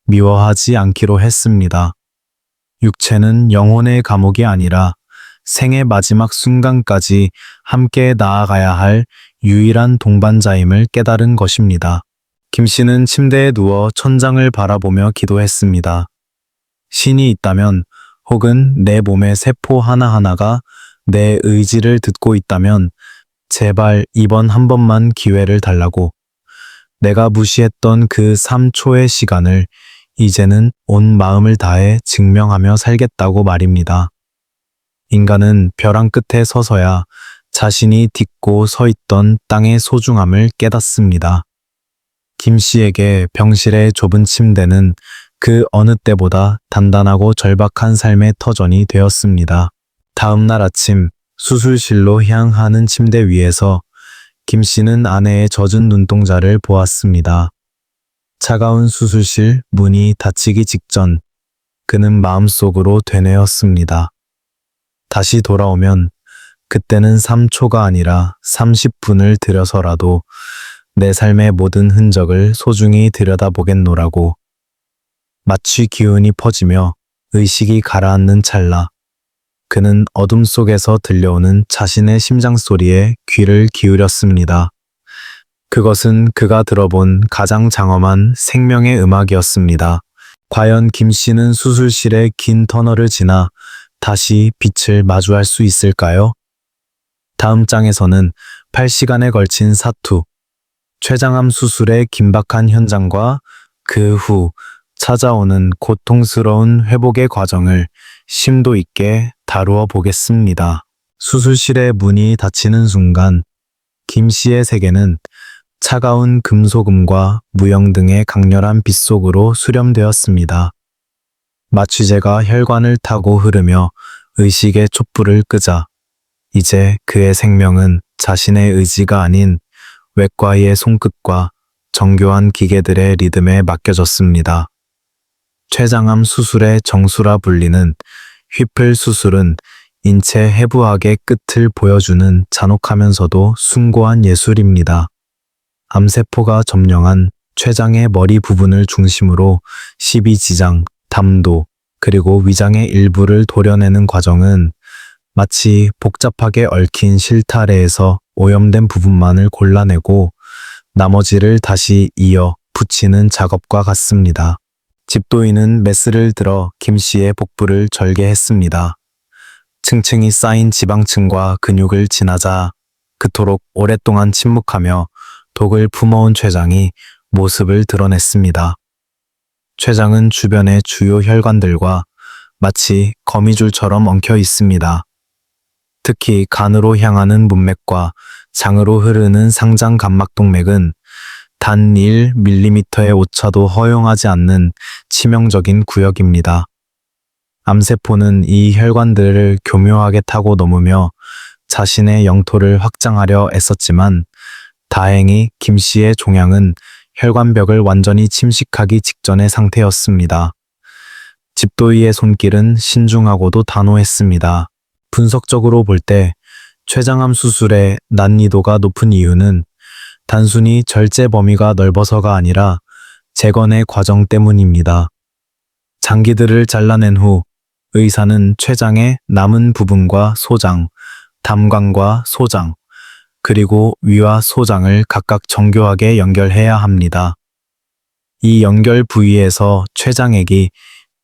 미워하지 않기로 했습니다. 육체는 영혼의 감옥이 아니라 생의 마지막 순간까지 함께 나아가야 할 유일한 동반자임을 깨달은 것입니다. 김 씨는 침대에 누워 천장을 바라보며 기도했습니다. 신이 있다면, 혹은 내 몸의 세포 하나하나가 내 의지를 듣고 있다면 제발 이번 한 번만 기회를 달라고. 내가 무시했던 그 3초의 시간을 이제는 온 마음을 다해 증명하며 살겠다고 말입니다. 인간은 벼랑 끝에 서서야 자신이 딛고 서 있던 땅의 소중함을 깨닫습니다. 김 씨에게 병실의 좁은 침대는 그 어느 때보다 단단하고 절박한 삶의 터전이 되었습니다. 다음 날 아침 수술실로 향하는 침대 위에서 김 씨는 아내의 젖은 눈동자를 보았습니다. 차가운 수술실 문이 닫히기 직전 그는 마음속으로 되뇌었습니다. 다시 돌아오면 그때는 3초가 아니라 30분을 들여서라도 내 삶의 모든 흔적을 소중히 들여다보겠노라고. 마취 기운이 퍼지며 의식이 가라앉는 찰나 그는 어둠 속에서 들려오는 자신의 심장 소리에 귀를 기울였습니다. 그것은 그가 들어본 가장 장엄한 생명의 음악이었습니다. 과연 김 씨는 수술실의 긴 터널을 지나 다시 빛을 마주할 수 있을까요? 다음 장에서는 8시간에 걸친 사투, 췌장암 수술의 긴박한 현장과 그 후 찾아오는 고통스러운 회복의 과정을 심도 있게 다루어 보겠습니다. 수술실의 문이 닫히는 순간 김 씨의 세계는 차가운 금속음과 무영 등의 강렬한 빛 속으로 수렴되었습니다. 마취제가 혈관을 타고 흐르며 의식의 촛불을 끄자 이제 그의 생명은 자신의 의지가 아닌 외과의의 손끝과 정교한 기계들의 리듬에 맡겨졌습니다. 췌장암 수술의 정수라 불리는 휘플 수술은 인체 해부학의 끝을 보여주는 잔혹하면서도 숭고한 예술입니다. 암세포가 점령한 췌장의 머리 부분을 중심으로 12지장, 담도, 그리고 위장의 일부를 도려내는 과정은 마치 복잡하게 얽힌 실타래에서 오염된 부분만을 골라내고 나머지를 다시 이어 붙이는 작업과 같습니다. 집도인은 메스를 들어 김 씨의 복부를 절개했습니다. 층층이 쌓인 지방층과 근육을 지나자 그토록 오랫동안 침묵하며 독을 품어온 췌장이 모습을 드러냈습니다. 췌장은 주변의 주요 혈관들과 마치 거미줄처럼 엉켜 있습니다. 특히 간으로 향하는 문맥과 장으로 흐르는 상장 감막동맥은 단 1mm의 오차도 허용하지 않는 치명적인 구역입니다. 암세포는 이 혈관들을 교묘하게 타고 넘으며 자신의 영토를 확장하려 애썼지만 다행히 김 씨의 종양은 혈관벽을 완전히 침식하기 직전의 상태였습니다. 집도이의 손길은 신중하고도 단호했습니다. 분석적으로 볼 때 췌장암 수술의 난이도가 높은 이유는 단순히 절제 범위가 넓어서가 아니라 재건의 과정 때문입니다. 장기들을 잘라낸 후 의사는 췌장의 남은 부분과 소장, 담관과 소장, 그리고 위와 소장을 각각 정교하게 연결해야 합니다. 이 연결 부위에서 췌장액이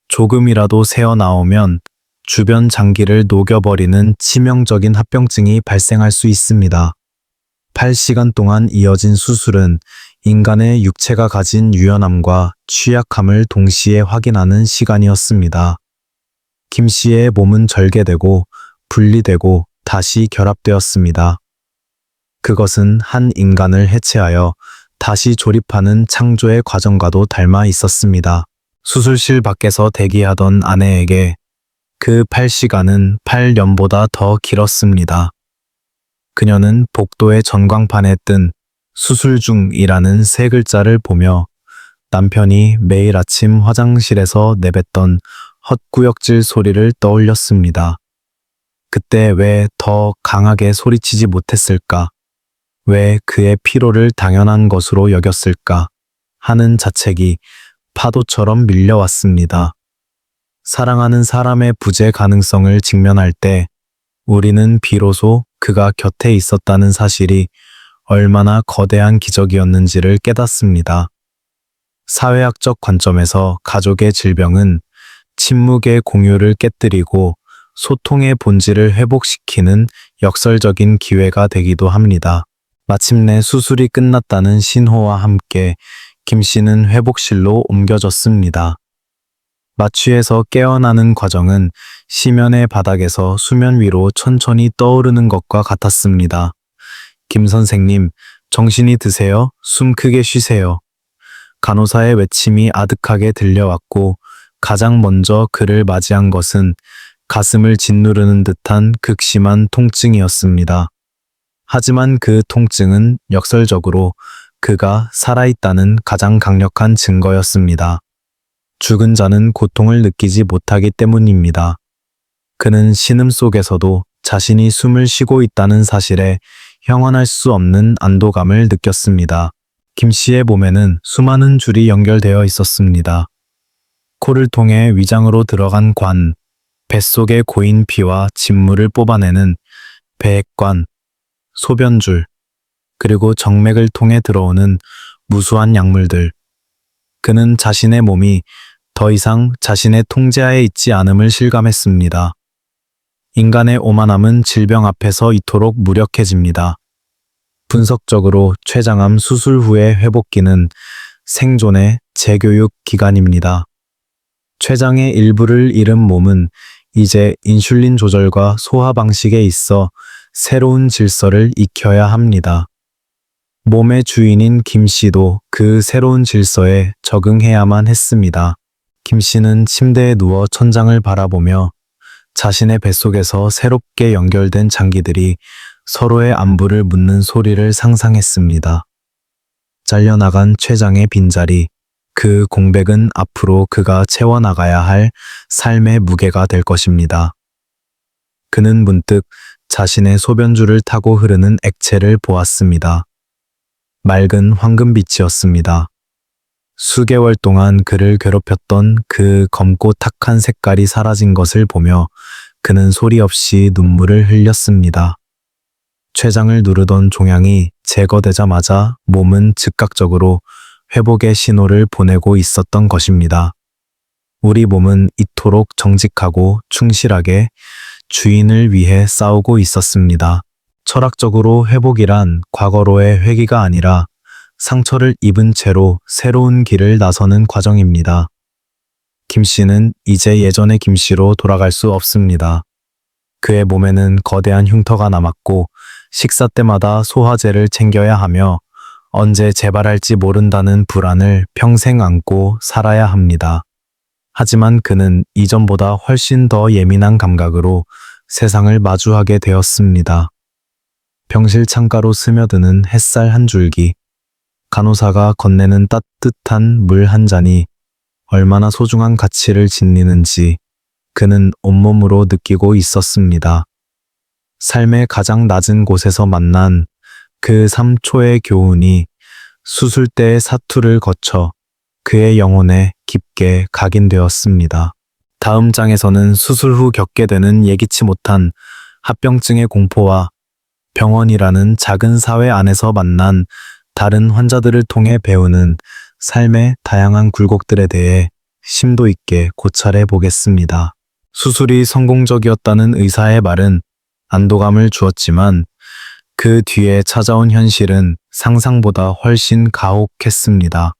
조금이라도 새어나오면 주변 장기를 녹여버리는 치명적인 합병증이 발생할 수 있습니다. 8시간 동안 이어진 수술은 인간의 육체가 가진 유연함과 취약함을 동시에 확인하는 시간이었습니다. 김 씨의 몸은 절개되고 분리되고 다시 결합되었습니다. 그것은 한 인간을 해체하여 다시 조립하는 창조의 과정과도 닮아 있었습니다. 수술실 밖에서 대기하던 아내에게 그 8시간은 8년보다 더 길었습니다. 그녀는 복도의 전광판에 뜬 수술 중이라는 세 글자를 보며 남편이 매일 아침 화장실에서 내뱉던 헛구역질 소리를 떠올렸습니다. 그때 왜 더 강하게 소리치지 못했을까? 왜 그의 피로를 당연한 것으로 여겼을까? 하는 자책이 파도처럼 밀려왔습니다. 사랑하는 사람의 부재 가능성을 직면할 때 우리는 비로소 그가 곁에 있었다는 사실이 얼마나 거대한 기적이었는지를 깨닫습니다. 사회학적 관점에서 가족의 질병은 침묵의 공유를 깨뜨리고 소통의 본질을 회복시키는 역설적인 기회가 되기도 합니다. 마침내 수술이 끝났다는 신호와 함께 김 씨는 회복실로 옮겨졌습니다. 마취에서 깨어나는 과정은 시면의 바닥에서 수면 위로 천천히 떠오르는 것과 같았습니다. 김 선생님, 정신이 드세요? 숨 크게 쉬세요. 간호사의 외침이 아득하게 들려왔고 가장 먼저 그를 맞이한 것은 가슴을 짓누르는 듯한 극심한 통증이었습니다. 하지만 그 통증은 역설적으로 그가 살아있다는 가장 강력한 증거였습니다. 죽은 자는 고통을 느끼지 못하기 때문입니다. 그는 신음 속에서도 자신이 숨을 쉬고 있다는 사실에 형언할 수 없는 안도감을 느꼈습니다. 김 씨의 몸에는 수많은 줄이 연결되어 있었습니다. 코를 통해 위장으로 들어간 관, 뱃속에 고인 피와 진물을 뽑아내는 배액관, 소변줄, 그리고 정맥을 통해 들어오는 무수한 약물들. 그는 자신의 몸이 더 이상 자신의 통제하에 있지 않음을 실감했습니다. 인간의 오만함은 질병 앞에서 이토록 무력해집니다. 분석적으로 췌장암 수술 후의 회복기는 생존의 재교육 기간입니다. 췌장의 일부를 잃은 몸은 이제 인슐린 조절과 소화 방식에 있어 새로운 질서를 익혀야 합니다. 몸의 주인인 김 씨도 그 새로운 질서에 적응해야만 했습니다. 김 씨는 침대에 누워 천장을 바라보며 자신의 뱃속에서 새롭게 연결된 장기들이 서로의 안부를 묻는 소리를 상상했습니다. 잘려나간 췌장의 빈자리, 그 공백은 앞으로 그가 채워나가야 할 삶의 무게가 될 것입니다. 그는 문득 자신의 소변줄을 타고 흐르는 액체를 보았습니다. 맑은 황금빛이었습니다. 수개월 동안 그를 괴롭혔던 그 검고 탁한 색깔이 사라진 것을 보며 그는 소리 없이 눈물을 흘렸습니다. 췌장을 누르던 종양이 제거되자마자 몸은 즉각적으로 회복의 신호를 보내고 있었던 것입니다. 우리 몸은 이토록 정직하고 충실하게 주인을 위해 싸우고 있었습니다. 철학적으로 회복이란 과거로의 회귀가 아니라 상처를 입은 채로 새로운 길을 나서는 과정입니다. 김 씨는 이제 예전의 김 씨로 돌아갈 수 없습니다. 그의 몸에는 거대한 흉터가 남았고 식사 때마다 소화제를 챙겨야 하며 언제 재발할지 모른다는 불안을 평생 안고 살아야 합니다. 하지만 그는 이전보다 훨씬 더 예민한 감각으로 세상을 마주하게 되었습니다. 병실 창가로 스며드는 햇살 한 줄기, 간호사가 건네는 따뜻한 물 한 잔이 얼마나 소중한 가치를 지니는지 그는 온몸으로 느끼고 있었습니다. 삶의 가장 낮은 곳에서 만난 그 3초의 교훈이 수술대의 사투를 거쳐 그의 영혼에 깊게 각인되었습니다. 다음 장에서는 수술 후 겪게 되는 예기치 못한 합병증의 공포와 병원이라는 작은 사회 안에서 만난 다른 환자들을 통해 배우는 삶의 다양한 굴곡들에 대해 심도 있게 고찰해 보겠습니다. 수술이 성공적이었다는 의사의 말은 안도감을 주었지만 그 뒤에 찾아온 현실은 상상보다 훨씬 가혹했습니다.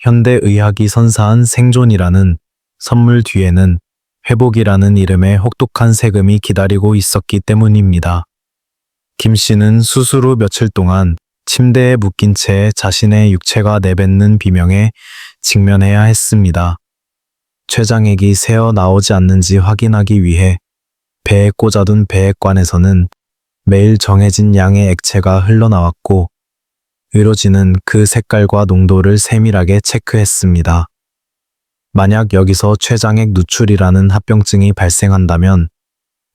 현대의학이 선사한 생존이라는 선물 뒤에는 회복이라는 이름의 혹독한 세금이 기다리고 있었기 때문입니다. 김 씨는 수술 후 며칠 동안 침대에 묶인 채 자신의 육체가 내뱉는 비명에 직면해야 했습니다. 췌장액이 새어 나오지 않는지 확인하기 위해 배에 꽂아둔 배액관에서는 매일 정해진 양의 액체가 흘러나왔고 의료진은 그 색깔과 농도를 세밀하게 체크했습니다. 만약 여기서 췌장액 누출이라는 합병증이 발생한다면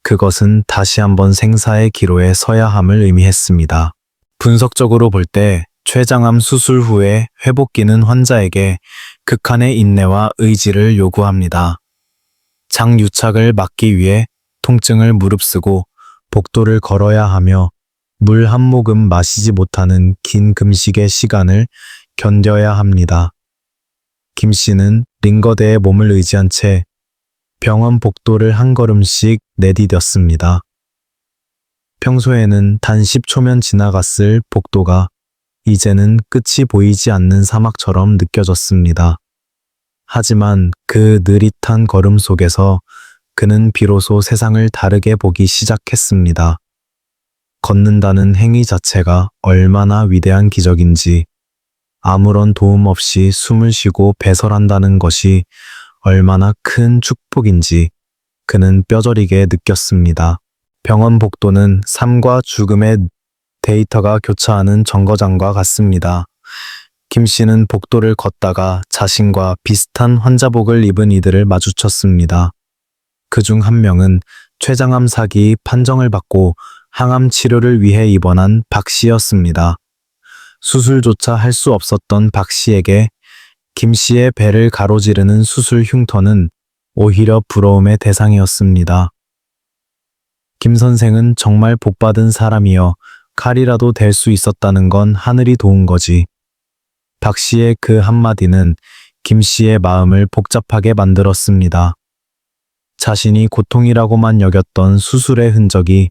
그것은 다시 한번 생사의 기로에 서야 함을 의미했습니다. 분석적으로 볼 때 췌장암 수술 후에 회복기는 환자에게 극한의 인내와 의지를 요구합니다. 장유착을 막기 위해 통증을 무릅쓰고 복도를 걸어야 하며 물 한 모금 마시지 못하는 긴 금식의 시간을 견뎌야 합니다. 김 씨는 링거대에 몸을 의지한 채 병원 복도를 한 걸음씩 내디뎠습니다. 평소에는 단 10초면 지나갔을 복도가 이제는 끝이 보이지 않는 사막처럼 느껴졌습니다. 하지만 그 느릿한 걸음 속에서 그는 비로소 세상을 다르게 보기 시작했습니다. 걷는다는 행위 자체가 얼마나 위대한 기적인지, 아무런 도움 없이 숨을 쉬고 배설한다는 것이 얼마나 큰 축복인지 그는 뼈저리게 느꼈습니다. 병원 복도는 삶과 죽음의 데이터가 교차하는 정거장과 같습니다. 김 씨는 복도를 걷다가 자신과 비슷한 환자복을 입은 이들을 마주쳤습니다. 그중 한 명은 췌장암 사기 판정을 받고 항암 치료를 위해 입원한 박 씨였습니다. 수술조차 할 수 없었던 박 씨에게 김 씨의 배를 가로지르는 수술 흉터는 오히려 부러움의 대상이었습니다. 김 선생은 정말 복받은 사람이여 칼이라도 될 수 있었다는 건 하늘이 도운 거지. 박 씨의 그 한마디는 김 씨의 마음을 복잡하게 만들었습니다. 자신이 고통이라고만 여겼던 수술의 흔적이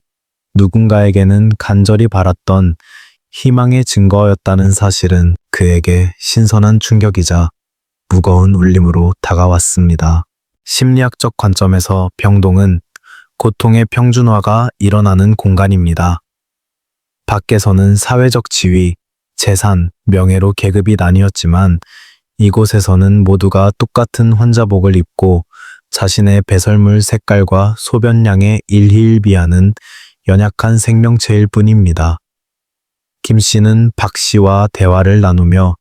누군가에게는 간절히 바랐던 희망의 증거였다는 사실은 그에게 신선한 충격이자 무거운 울림으로 다가왔습니다. 심리학적 관점에서 병동은 고통의 평준화가 일어나는 공간입니다. 밖에서는 사회적 지위, 재산, 명예로 계급이 나뉘었지만 이곳에서는 모두가 똑같은 환자복을 입고 자신의 배설물 색깔과 소변량에 일희일비하는 연약한 생명체일 뿐입니다. 김 씨는 박 씨와 대화를 나누며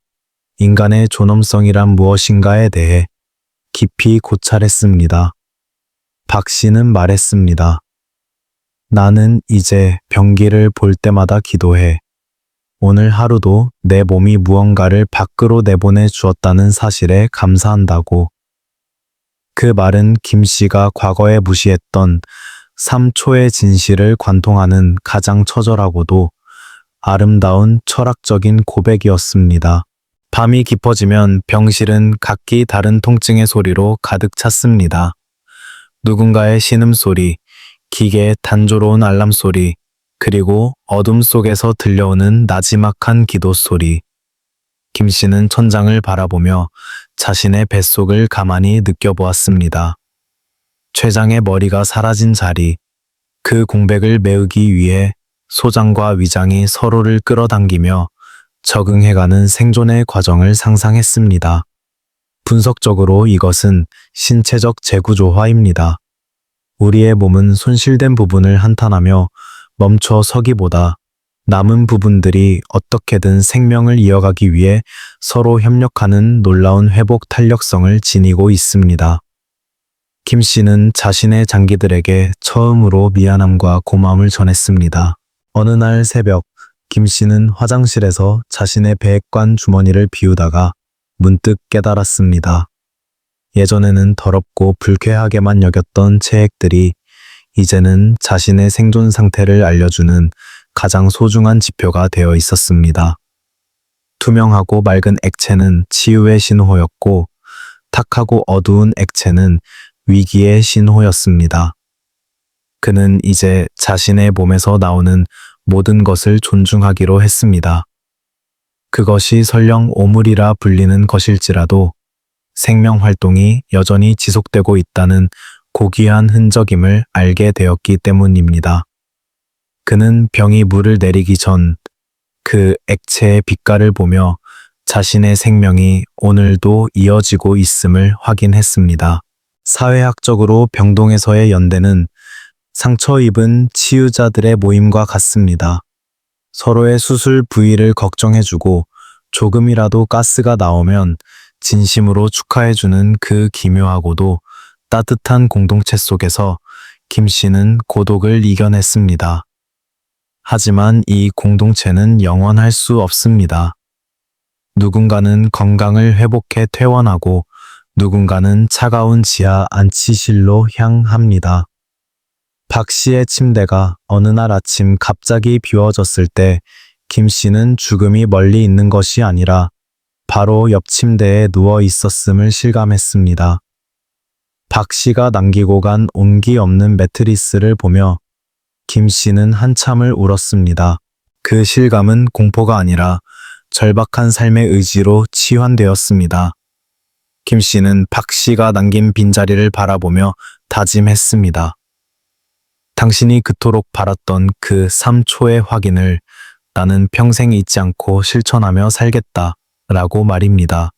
인간의 존엄성이란 무엇인가에 대해 깊이 고찰했습니다. 박 씨는 말했습니다. 나는 이제 병기를 볼 때마다 기도해. 오늘 하루도 내 몸이 무언가를 밖으로 내보내 주었다는 사실에 감사한다고. 그 말은 김 씨가 과거에 무시했던 3초의 진실을 관통하는 가장 처절하고도 아름다운 철학적인 고백이었습니다. 밤이 깊어지면 병실은 각기 다른 통증의 소리로 가득 찼습니다. 누군가의 신음소리, 기계의 단조로운 알람 소리, 그리고 어둠 속에서 들려오는 나지막한 기도 소리. 김 씨는 천장을 바라보며 자신의 뱃속을 가만히 느껴보았습니다. 췌장의 머리가 사라진 자리, 그 공백을 메우기 위해 소장과 위장이 서로를 끌어당기며 적응해가는 생존의 과정을 상상했습니다. 분석적으로 이것은 신체적 재구조화입니다. 우리의 몸은 손실된 부분을 한탄하며 멈춰 서기보다 남은 부분들이 어떻게든 생명을 이어가기 위해 서로 협력하는 놀라운 회복 탄력성을 지니고 있습니다. 김 씨는 자신의 장기들에게 처음으로 미안함과 고마움을 전했습니다. 어느 날 새벽, 김 씨는 화장실에서 자신의 배액관 주머니를 비우다가 문득 깨달았습니다. 예전에는 더럽고 불쾌하게만 여겼던 체액들이 이제는 자신의 생존 상태를 알려주는 가장 소중한 지표가 되어 있었습니다. 투명하고 맑은 액체는 치유의 신호였고, 탁하고 어두운 액체는 위기의 신호였습니다. 그는 이제 자신의 몸에서 나오는 모든 것을 존중하기로 했습니다. 그것이 설령 오물이라 불리는 것일지라도 생명 활동이 여전히 지속되고 있다는 고귀한 흔적임을 알게 되었기 때문입니다. 그는 병이 물을 내리기 전 그 액체의 빛깔을 보며 자신의 생명이 오늘도 이어지고 있음을 확인했습니다. 사회학적으로 병동에서의 연대는 상처 입은 치유자들의 모임과 같습니다. 서로의 수술 부위를 걱정해주고 조금이라도 가스가 나오면 진심으로 축하해주는 그 기묘하고도 따뜻한 공동체 속에서 김 씨는 고독을 이겨냈습니다. 하지만 이 공동체는 영원할 수 없습니다. 누군가는 건강을 회복해 퇴원하고 누군가는 차가운 지하 안치실로 향합니다. 박 씨의 침대가 어느 날 아침 갑자기 비워졌을 때 김 씨는 죽음이 멀리 있는 것이 아니라 바로 옆 침대에 누워 있었음을 실감했습니다. 박 씨가 남기고 간 온기 없는 매트리스를 보며 김 씨는 한참을 울었습니다. 그 실감은 공포가 아니라 절박한 삶의 의지로 치환되었습니다. 김 씨는 박 씨가 남긴 빈자리를 바라보며 다짐했습니다. 당신이 그토록 바랐던 그 3초의 확인을 나는 평생 잊지 않고 실천하며 살겠다 라고 말입니다.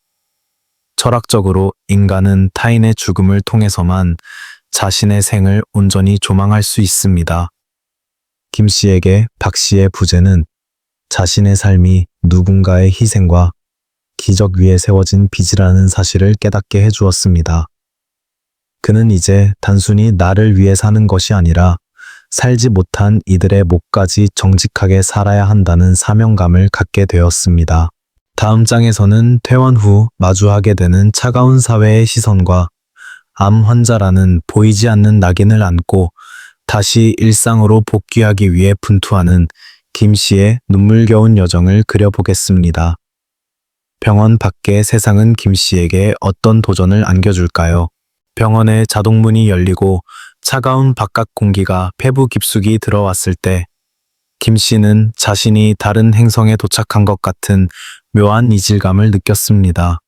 철학적으로 인간은 타인의 죽음을 통해서만 자신의 생을 온전히 조망할 수 있습니다. 김 씨에게 박 씨의 부재는 자신의 삶이 누군가의 희생과 기적 위에 세워진 빚이라는 사실을 깨닫게 해주었습니다. 그는 이제 단순히 나를 위해 사는 것이 아니라 살지 못한 이들의 목까지 정직하게 살아야 한다는 사명감을 갖게 되었습니다. 다음 장에서는 퇴원 후 마주하게 되는 차가운 사회의 시선과 암 환자라는 보이지 않는 낙인을 안고 다시 일상으로 복귀하기 위해 분투하는 김 씨의 눈물겨운 여정을 그려보겠습니다. 병원 밖의 세상은 김 씨에게 어떤 도전을 안겨줄까요? 병원의 자동문이 열리고 차가운 바깥 공기가 폐부 깊숙이 들어왔을 때 김 씨는 자신이 다른 행성에 도착한 것 같은 묘한 이질감을 느꼈습니다.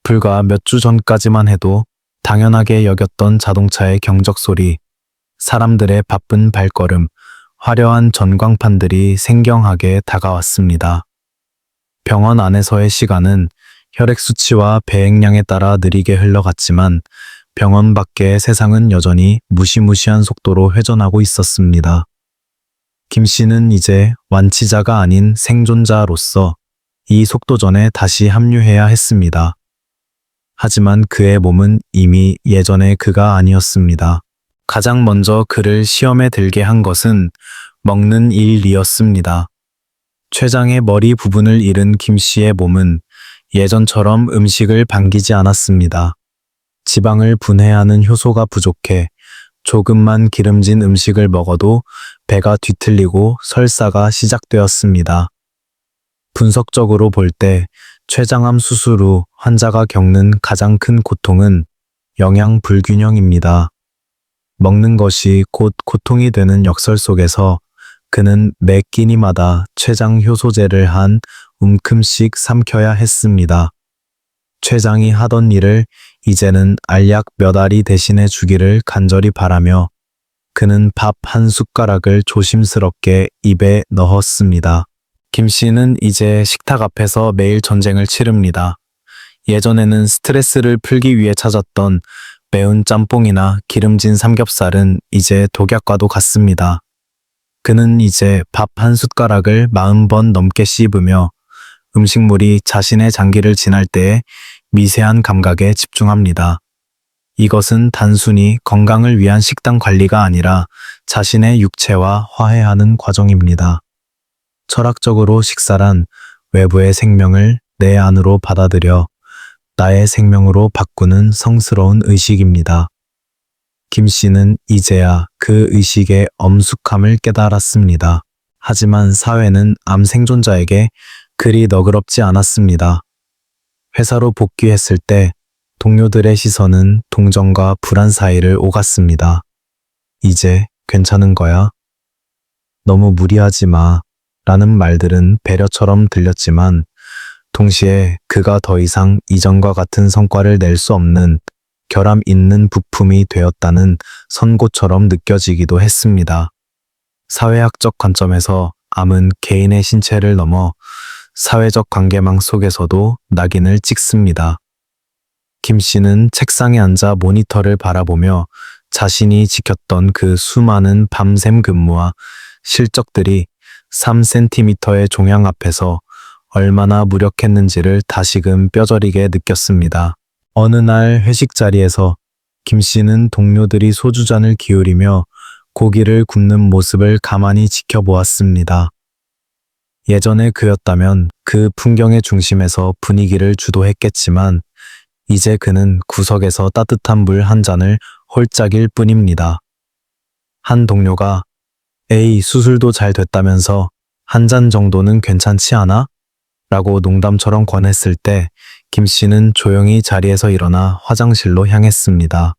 불과 몇 주 전까지만 해도 당연하게 여겼던 자동차의 경적 소리, 사람들의 바쁜 발걸음, 화려한 전광판들이 생경하게 다가왔습니다. 병원 안에서의 시간은 혈액 수치와 배액량에 따라 느리게 흘러갔지만 병원 밖의 세상은 여전히 무시무시한 속도로 회전하고 있었습니다. 김 씨는 이제 완치자가 아닌 생존자로서 이 속도전에 다시 합류해야 했습니다. 하지만 그의 몸은 이미 예전의 그가 아니었습니다. 가장 먼저 그를 시험에 들게 한 것은 먹는 일이었습니다. 췌장의 머리 부분을 잃은 김 씨의 몸은 예전처럼 음식을 반기지 않았습니다. 지방을 분해하는 효소가 부족해 조금만 기름진 음식을 먹어도 배가 뒤틀리고 설사가 시작되었습니다. 분석적으로 볼 때 췌장암 수술 후 환자가 겪는 가장 큰 고통은 영양 불균형입니다. 먹는 것이 곧 고통이 되는 역설 속에서 그는 매 끼니마다 췌장 효소제를 한 움큼씩 삼켜야 했습니다. 췌장이 하던 일을 이제는 알약 몇 알이 대신해 주기를 간절히 바라며 그는 밥 한 숟가락을 조심스럽게 입에 넣었습니다. 김 씨는 이제 식탁 앞에서 매일 전쟁을 치릅니다. 예전에는 스트레스를 풀기 위해 찾았던 매운 짬뽕이나 기름진 삼겹살은 이제 독약과도 같습니다. 그는 이제 밥 한 숟가락을 40번 넘게 씹으며 음식물이 자신의 장기를 지날 때의 미세한 감각에 집중합니다. 이것은 단순히 건강을 위한 식단 관리가 아니라 자신의 육체와 화해하는 과정입니다. 철학적으로 식사란 외부의 생명을 내 안으로 받아들여 나의 생명으로 바꾸는 성스러운 의식입니다. 김 씨는 이제야 그 의식의 엄숙함을 깨달았습니다. 하지만 사회는 암 생존자에게 그리 너그럽지 않았습니다. 회사로 복귀했을 때 동료들의 시선은 동정과 불안 사이를 오갔습니다. 이제 괜찮은 거야? 너무 무리하지 마. 라는 말들은 배려처럼 들렸지만 동시에 그가 더 이상 이전과 같은 성과를 낼 수 없는 결함 있는 부품이 되었다는 선고처럼 느껴지기도 했습니다. 사회학적 관점에서 암은 개인의 신체를 넘어 사회적 관계망 속에서도 낙인을 찍습니다. 김 씨는 책상에 앉아 모니터를 바라보며 자신이 지켰던 그 수많은 밤샘 근무와 실적들이 3cm의 종양 앞에서 얼마나 무력했는지를 다시금 뼈저리게 느꼈습니다. 어느 날 회식 자리에서 김 씨는 동료들이 소주잔을 기울이며 고기를 굽는 모습을 가만히 지켜보았습니다. 예전에 그였다면 그 풍경의 중심에서 분위기를 주도했겠지만 이제 그는 구석에서 따뜻한 물 한 잔을 홀짝일 뿐입니다. 한 동료가 에이, 수술도 잘 됐다면서 한 잔 정도는 괜찮지 않아? 라고 농담처럼 권했을 때 김 씨는 조용히 자리에서 일어나 화장실로 향했습니다.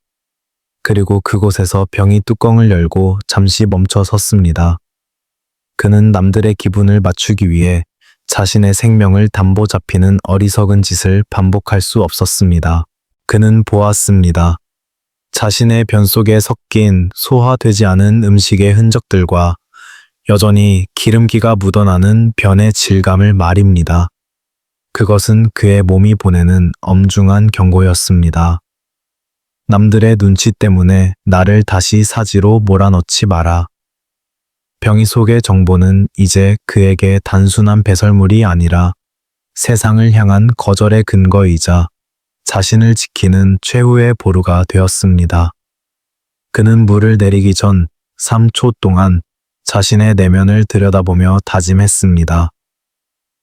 그리고 그곳에서 병이 뚜껑을 열고 잠시 멈춰 섰습니다. 그는 남들의 기분을 맞추기 위해 자신의 생명을 담보 잡히는 어리석은 짓을 반복할 수 없었습니다. 그는 보았습니다. 자신의 변 속에 섞인 소화되지 않은 음식의 흔적들과 여전히 기름기가 묻어나는 변의 질감을 말입니다. 그것은 그의 몸이 보내는 엄중한 경고였습니다. 남들의 눈치 때문에 나를 다시 사지로 몰아넣지 마라. 병이 속의 정보는 이제 그에게 단순한 배설물이 아니라 세상을 향한 거절의 근거이자 자신을 지키는 최후의 보루가 되었습니다. 그는 물을 내리기 전 3초 동안 자신의 내면을 들여다보며 다짐했습니다.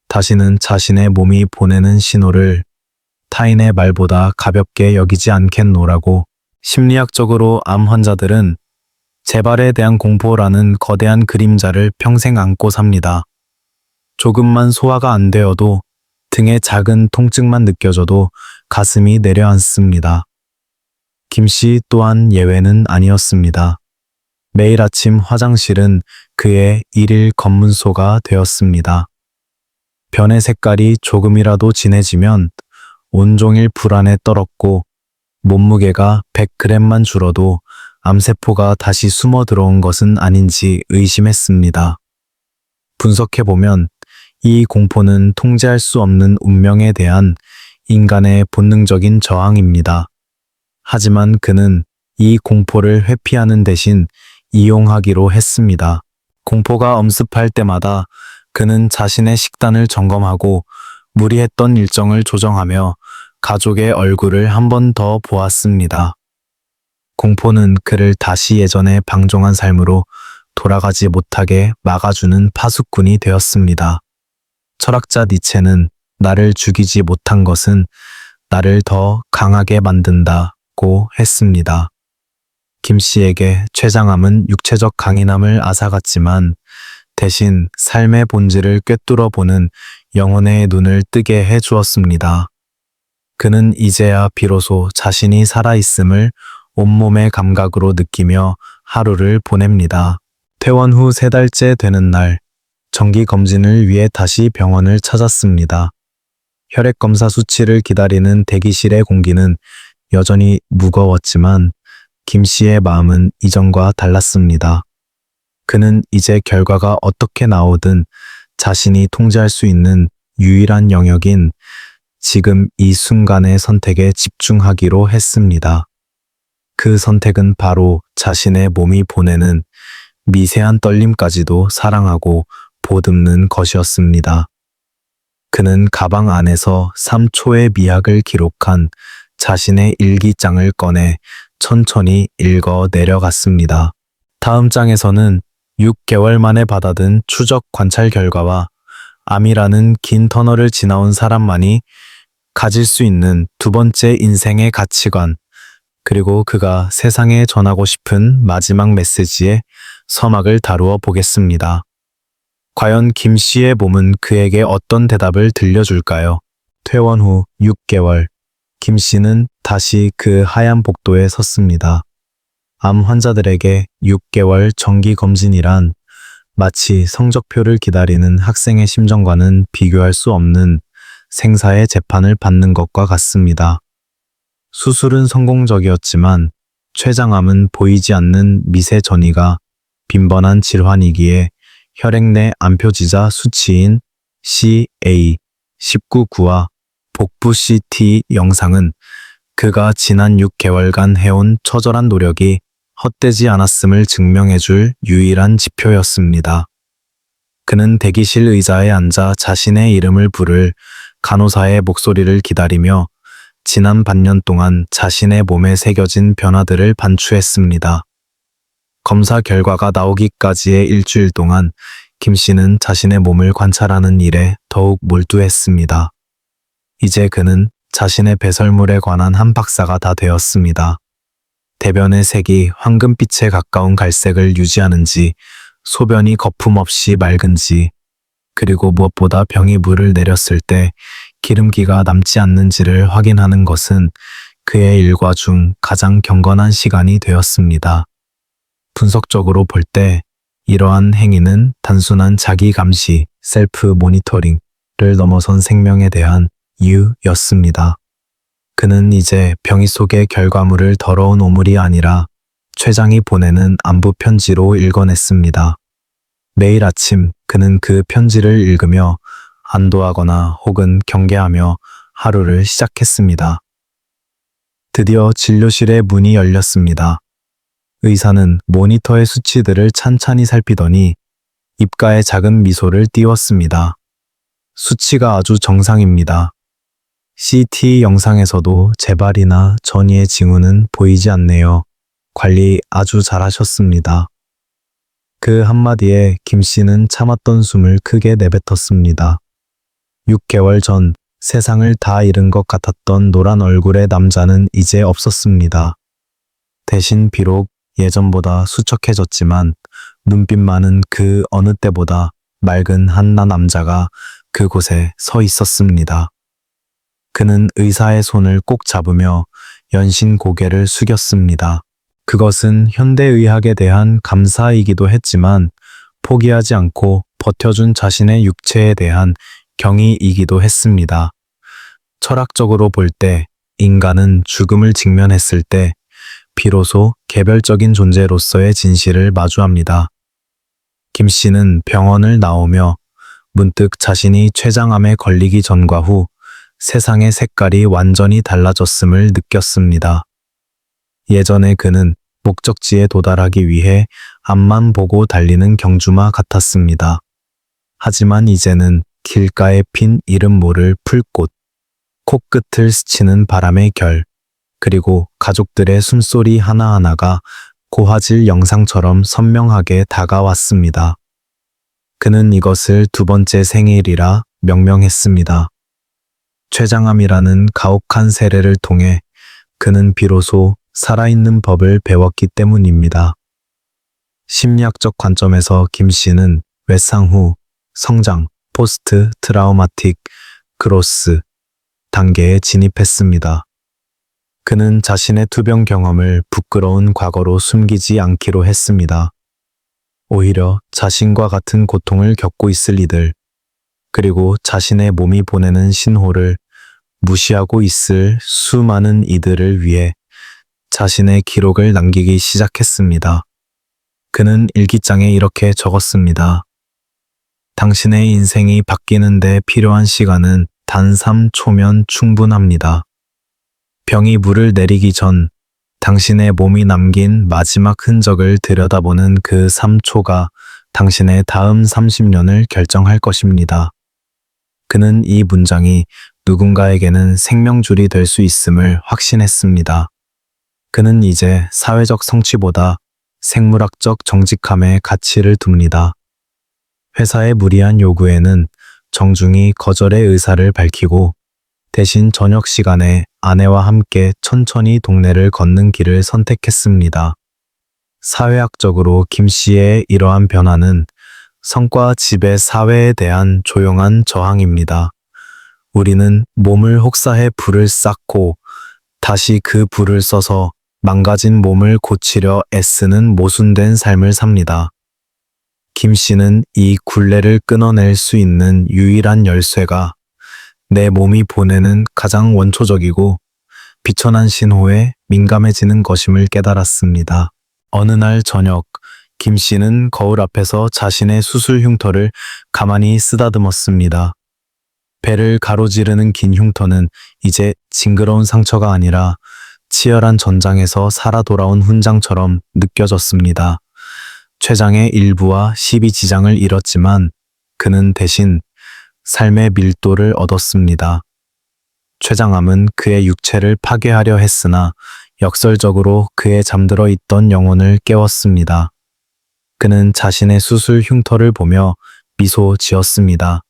다시는 자신의 몸이 보내는 신호를 타인의 말보다 가볍게 여기지 않겠노라고. 심리학적으로 암 환자들은 재발에 대한 공포라는 거대한 그림자를 평생 안고 삽니다. 조금만 소화가 안 되어도 등에 작은 통증만 느껴져도 가슴이 내려앉습니다. 김 씨 또한 예외는 아니었습니다. 매일 아침 화장실은 그의 일일 검문소가 되었습니다. 변의 색깔이 조금이라도 진해지면 온종일 불안에 떨었고 몸무게가 100g만 줄어도 암세포가 다시 숨어 들어온 것은 아닌지 의심했습니다. 분석해보면 이 공포는 통제할 수 없는 운명에 대한 인간의 본능적인 저항입니다. 하지만 그는 이 공포를 회피하는 대신 이용하기로 했습니다. 공포가 엄습할 때마다 그는 자신의 식단을 점검하고 무리했던 일정을 조정하며 가족의 얼굴을 한 번 더 보았습니다. 공포는 그를 다시 예전의 방종한 삶으로 돌아가지 못하게 막아주는 파수꾼이 되었습니다. 철학자 니체는 나를 죽이지 못한 것은 나를 더 강하게 만든다고 했습니다. 김 씨에게 췌장암은 육체적 강인함을 앗아갔지만 대신 삶의 본질을 꿰뚫어 보는 영혼의 눈을 뜨게 해 주었습니다. 그는 이제야 비로소 자신이 살아있음을 온몸의 감각으로 느끼며 하루를 보냅니다. 퇴원 후 3달째 되는 날, 정기검진을 위해 다시 병원을 찾았습니다. 혈액검사 수치를 기다리는 대기실의 공기는 여전히 무거웠지만 김 씨의 마음은 이전과 달랐습니다. 그는 이제 결과가 어떻게 나오든 자신이 통제할 수 있는 유일한 영역인 지금 이 순간의 선택에 집중하기로 했습니다. 그 선택은 바로 자신의 몸이 보내는 미세한 떨림까지도 사랑하고 보듬는 것이었습니다. 그는 가방 안에서 3초의 미학을 기록한 자신의 일기장을 꺼내 천천히 읽어 내려갔습니다. 다음 장에서는 6개월 만에 받아든 추적 관찰 결과와 암이라는 긴 터널을 지나온 사람만이 가질 수 있는 두 번째 인생의 가치관, 그리고 그가 세상에 전하고 싶은 마지막 메시지의 서막을 다루어 보겠습니다. 과연 김 씨의 몸은 그에게 어떤 대답을 들려줄까요? 퇴원 후 6개월, 김 씨는 다시 그 하얀 복도에 섰습니다. 암 환자들에게 6개월 정기 검진이란 마치 성적표를 기다리는 학생의 심정과는 비교할 수 없는 생사의 재판을 받는 것과 같습니다. 수술은 성공적이었지만 췌장암은 보이지 않는 미세 전이가 빈번한 질환이기에 혈액 내 암표지자 수치인 CA19-9와 복부 CT 영상은 그가 지난 6개월간 해온 처절한 노력이 헛되지 않았음을 증명해줄 유일한 지표였습니다. 그는 대기실 의자에 앉아 자신의 이름을 부를 간호사의 목소리를 기다리며 지난 반년 동안 자신의 몸에 새겨진 변화들을 반추했습니다. 검사 결과가 나오기까지의 일주일 동안 김 씨는 자신의 몸을 관찰하는 일에 더욱 몰두했습니다. 이제 그는 자신의 배설물에 관한 한 박사가 다 되었습니다. 대변의 색이 황금빛에 가까운 갈색을 유지하는지, 소변이 거품 없이 맑은지, 그리고 무엇보다 병이 물을 내렸을 때 기름기가 남지 않는지를 확인하는 것은 그의 일과 중 가장 경건한 시간이 되었습니다. 분석적으로 볼 때 이러한 행위는 단순한 자기 감시, 셀프 모니터링을 넘어선 생명에 대한 이유였습니다. 그는 이제 병이 속의 결과물을 더러운 오물이 아니라 췌장이 보내는 안부 편지로 읽어냈습니다. 매일 아침 그는 그 편지를 읽으며 안도하거나 혹은 경계하며 하루를 시작했습니다. 드디어 진료실의 문이 열렸습니다. 의사는 모니터의 수치들을 찬찬히 살피더니 입가에 작은 미소를 띄웠습니다. 수치가 아주 정상입니다. CT 영상에서도 재발이나 전이의 징후는 보이지 않네요. 관리 아주 잘하셨습니다. 그 한마디에 김 씨는 참았던 숨을 크게 내뱉었습니다. 6개월 전 세상을 다 잃은 것 같았던 노란 얼굴의 남자는 이제 없었습니다. 대신 비록 예전보다 수척해졌지만 눈빛만은 그 어느 때보다 맑은 한나 남자가 그곳에 서 있었습니다. 그는 의사의 손을 꼭 잡으며 연신 고개를 숙였습니다. 그것은 현대의학에 대한 감사이기도 했지만 포기하지 않고 버텨준 자신의 육체에 대한 경의이기도 했습니다. 철학적으로 볼 때 인간은 죽음을 직면했을 때 비로소 개별적인 존재로서의 진실을 마주합니다. 김 씨는 병원을 나오며 문득 자신이 췌장암에 걸리기 전과 후 세상의 색깔이 완전히 달라졌음을 느꼈습니다. 예전에 그는 목적지에 도달하기 위해 앞만 보고 달리는 경주마 같았습니다. 하지만 이제는 길가에 핀 이름 모를 풀꽃, 코끝을 스치는 바람의 결, 그리고 가족들의 숨소리 하나하나가 고화질 영상처럼 선명하게 다가왔습니다. 그는 이것을 두 번째 생일이라 명명했습니다. 췌장암이라는 가혹한 세례를 통해 그는 비로소 살아있는 법을 배웠기 때문입니다. 심리학적 관점에서 김 씨는 외상 후 성장, 포스트 트라우마틱 그로스 단계에 진입했습니다. 그는 자신의 투병 경험을 부끄러운 과거로 숨기지 않기로 했습니다. 오히려 자신과 같은 고통을 겪고 있을 이들, 그리고 자신의 몸이 보내는 신호를 무시하고 있을 수많은 이들을 위해 자신의 기록을 남기기 시작했습니다. 그는 일기장에 이렇게 적었습니다. 당신의 인생이 바뀌는데 필요한 시간은 단 3초면 충분합니다. 병이 물을 내리기 전 당신의 몸이 남긴 마지막 흔적을 들여다보는 그 3초가 당신의 다음 30년을 결정할 것입니다. 그는 이 문장이 누군가에게는 생명줄이 될 수 있음을 확신했습니다. 그는 이제 사회적 성취보다 생물학적 정직함에 가치를 둡니다. 회사의 무리한 요구에는 정중히 거절의 의사를 밝히고 대신 저녁 시간에 아내와 함께 천천히 동네를 걷는 길을 선택했습니다. 사회학적으로 김 씨의 이러한 변화는 성과 지배 사회에 대한 조용한 저항입니다. 우리는 몸을 혹사해 불을 쌓고 다시 그 불을 써서 망가진 몸을 고치려 애쓰는 모순된 삶을 삽니다. 김 씨는 이 굴레를 끊어낼 수 있는 유일한 열쇠가 내 몸이 보내는 가장 원초적이고 비천한 신호에 민감해지는 것임을 깨달았습니다. 어느 날 저녁, 김 씨는 거울 앞에서 자신의 수술 흉터를 가만히 쓰다듬었습니다. 배를 가로지르는 긴 흉터는 이제 징그러운 상처가 아니라 치열한 전장에서 살아 돌아온 훈장처럼 느껴졌습니다. 췌장의 일부와 12지장을 잃었지만 그는 대신 삶의 밀도를 얻었습니다. 췌장암은 그의 육체를 파괴하려 했으나 역설적으로 그의 잠들어 있던 영혼을 깨웠습니다. 그는 자신의 수술 흉터를 보며 미소 지었습니다.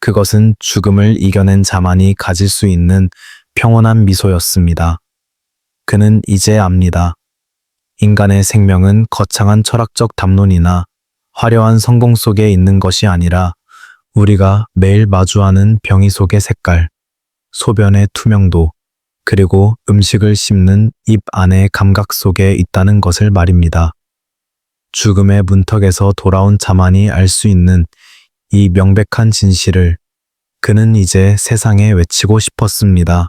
그것은 죽음을 이겨낸 자만이 가질 수 있는 평온한 미소였습니다. 그는 이제 압니다. 인간의 생명은 거창한 철학적 담론이나 화려한 성공 속에 있는 것이 아니라 우리가 매일 마주하는 병이 속의 색깔, 소변의 투명도, 그리고 음식을 씹는 입 안의 감각 속에 있다는 것을 말입니다. 죽음의 문턱에서 돌아온 자만이 알 수 있는 이 명백한 진실을 그는 이제 세상에 외치고 싶었습니다.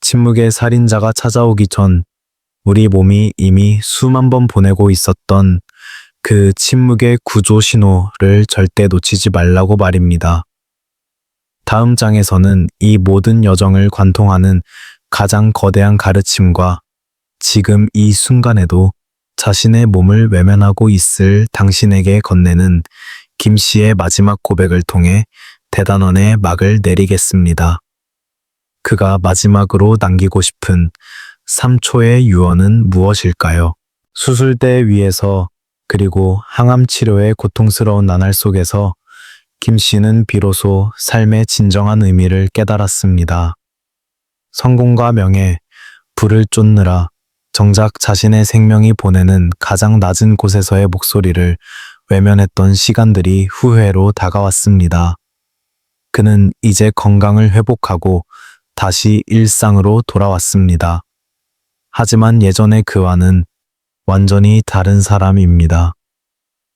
침묵의 살인자가 찾아오기 전 우리 몸이 이미 수만 번 보내고 있었던 그 침묵의 구조 신호를 절대 놓치지 말라고 말입니다. 다음 장에서는 이 모든 여정을 관통하는 가장 거대한 가르침과 지금 이 순간에도 자신의 몸을 외면하고 있을 당신에게 건네는 김 씨의 마지막 고백을 통해 대단원의 막을 내리겠습니다. 그가 마지막으로 남기고 싶은 3초의 유언은 무엇일까요? 수술대 위에서 그리고 항암 치료의 고통스러운 나날 속에서 김 씨는 비로소 삶의 진정한 의미를 깨달았습니다. 성공과 명예, 부를 쫓느라 정작 자신의 생명이 보내는 가장 낮은 곳에서의 목소리를 외면했던 시간들이 후회로 다가왔습니다. 그는 이제 건강을 회복하고 다시 일상으로 돌아왔습니다. 하지만 예전의 그와는 완전히 다른 사람입니다.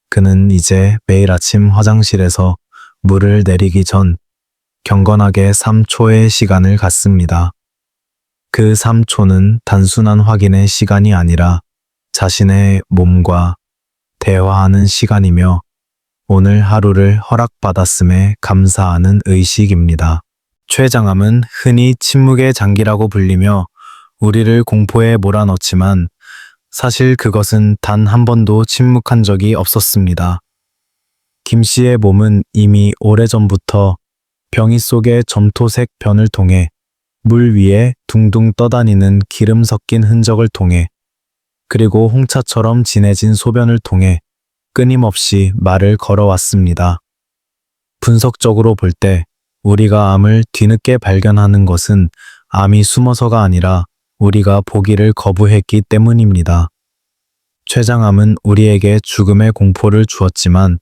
그는 이제 매일 아침 화장실에서 물을 내리기 전 경건하게 3초의 시간을 갖습니다. 그 3초는 단순한 확인의 시간이 아니라 자신의 몸과 대화하는 시간이며 오늘 하루를 허락받았음에 감사하는 의식입니다. 췌장암은 흔히 침묵의 장기라고 불리며 우리를 공포에 몰아넣지만 사실 그것은 단 한 번도 침묵한 적이 없었습니다. 김 씨의 몸은 이미 오래전부터 병이 속의 점토색 변을 통해 물 위에 둥둥 떠다니는 기름 섞인 흔적을 통해 그리고 홍차처럼 진해진 소변을 통해 끊임없이 말을 걸어왔습니다. 분석적으로 볼 때 우리가 암을 뒤늦게 발견하는 것은 암이 숨어서가 아니라 우리가 보기를 거부했기 때문입니다. 췌장암은 우리에게 죽음의 공포를 주었지만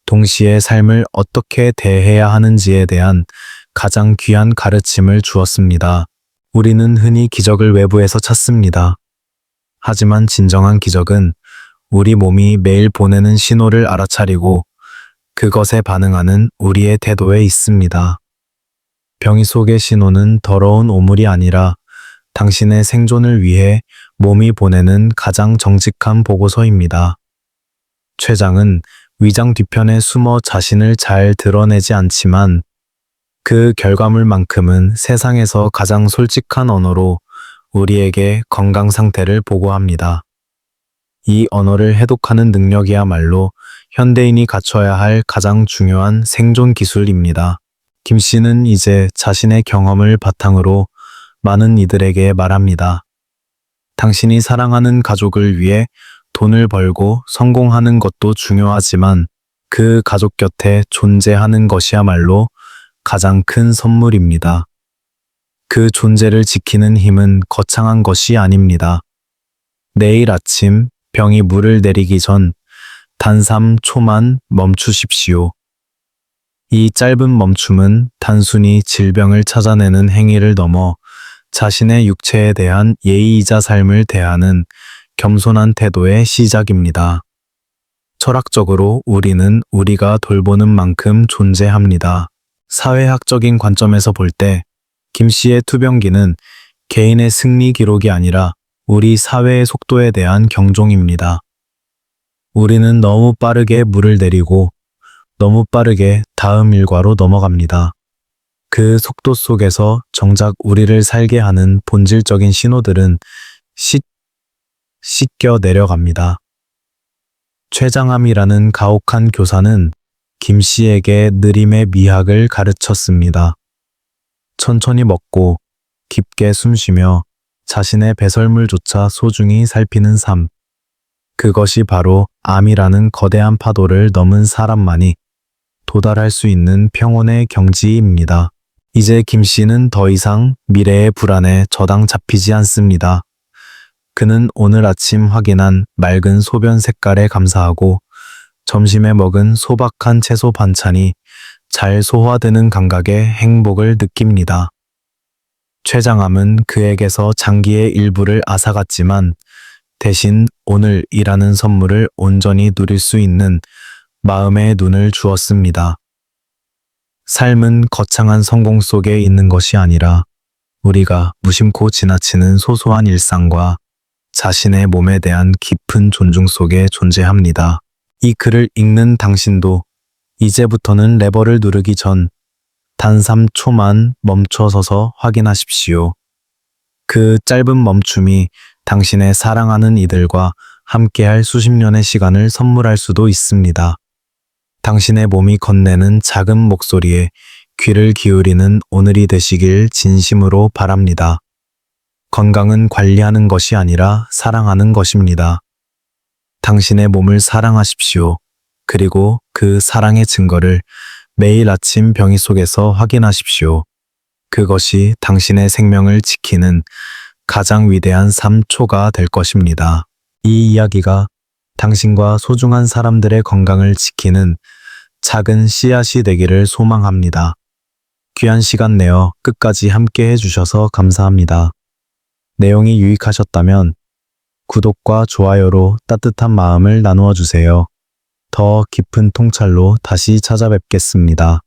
동시에 삶을 어떻게 대해야 하는지에 대한 가장 귀한 가르침을 주었습니다. 우리는 흔히 기적을 외부에서 찾습니다. 하지만 진정한 기적은 우리 몸이 매일 보내는 신호를 알아차리고 그것에 반응하는 우리의 태도에 있습니다. 병이 속의 신호는 더러운 오물이 아니라 당신의 생존을 위해 몸이 보내는 가장 정직한 보고서입니다. 췌장은 위장 뒤편에 숨어 자신을 잘 드러내지 않지만 그 결과물만큼은 세상에서 가장 솔직한 언어로 우리에게 건강 상태를 보고합니다. 이 언어를 해독하는 능력이야말로 현대인이 갖춰야 할 가장 중요한 생존 기술입니다. 김 씨는 이제 자신의 경험을 바탕으로 많은 이들에게 말합니다. 당신이 사랑하는 가족을 위해 돈을 벌고 성공하는 것도 중요하지만 그 가족 곁에 존재하는 것이야말로 가장 큰 선물입니다. 그 존재를 지키는 힘은 거창한 것이 아닙니다. 내일 아침 병이 물을 내리기 전 단 3초만 멈추십시오. 이 짧은 멈춤은 단순히 질병을 찾아내는 행위를 넘어 자신의 육체에 대한 예의이자 삶을 대하는 겸손한 태도의 시작입니다. 철학적으로 우리는 우리가 돌보는 만큼 존재합니다. 사회학적인 관점에서 볼 때 김 씨의 투병기는 개인의 승리 기록이 아니라 우리 사회의 속도에 대한 경종입니다. 우리는 너무 빠르게 물을 내리고 너무 빠르게 다음 일과로 넘어갑니다. 그 속도 속에서 정작 우리를 살게 하는 본질적인 신호들은 씻겨 내려갑니다. 췌장암이라는 가혹한 교사는 김 씨에게 느림의 미학을 가르쳤습니다. 천천히 먹고 깊게 숨쉬며 자신의 배설물조차 소중히 살피는 삶. 그것이 바로 암이라는 거대한 파도를 넘은 사람만이 도달할 수 있는 평온의 경지입니다. 이제 김 씨는 더 이상 미래의 불안에 저당 잡히지 않습니다. 그는 오늘 아침 확인한 맑은 소변 색깔에 감사하고 점심에 먹은 소박한 채소 반찬이 잘 소화되는 감각의 행복을 느낍니다. 췌장암은 그에게서 장기의 일부를 앗아갔지만 대신 오늘이라는 선물을 온전히 누릴 수 있는 마음의 눈을 주었습니다. 삶은 거창한 성공 속에 있는 것이 아니라 우리가 무심코 지나치는 소소한 일상과 자신의 몸에 대한 깊은 존중 속에 존재합니다. 이 글을 읽는 당신도 이제부터는 레버를 누르기 전 단 3초만 멈춰서서 확인하십시오. 그 짧은 멈춤이 당신의 사랑하는 이들과 함께할 수십 년의 시간을 선물할 수도 있습니다. 당신의 몸이 건네는 작은 목소리에 귀를 기울이는 오늘이 되시길 진심으로 바랍니다. 건강은 관리하는 것이 아니라 사랑하는 것입니다. 당신의 몸을 사랑하십시오. 그리고 그 사랑의 증거를 매일 아침 병이 속에서 확인하십시오. 그것이 당신의 생명을 지키는 가장 위대한 3초가 될 것입니다. 이 이야기가 당신과 소중한 사람들의 건강을 지키는 작은 씨앗이 되기를 소망합니다. 귀한 시간 내어 끝까지 함께 해주셔서 감사합니다. 내용이 유익하셨다면 구독과 좋아요로 따뜻한 마음을 나누어 주세요. 더 깊은 통찰로 다시 찾아뵙겠습니다.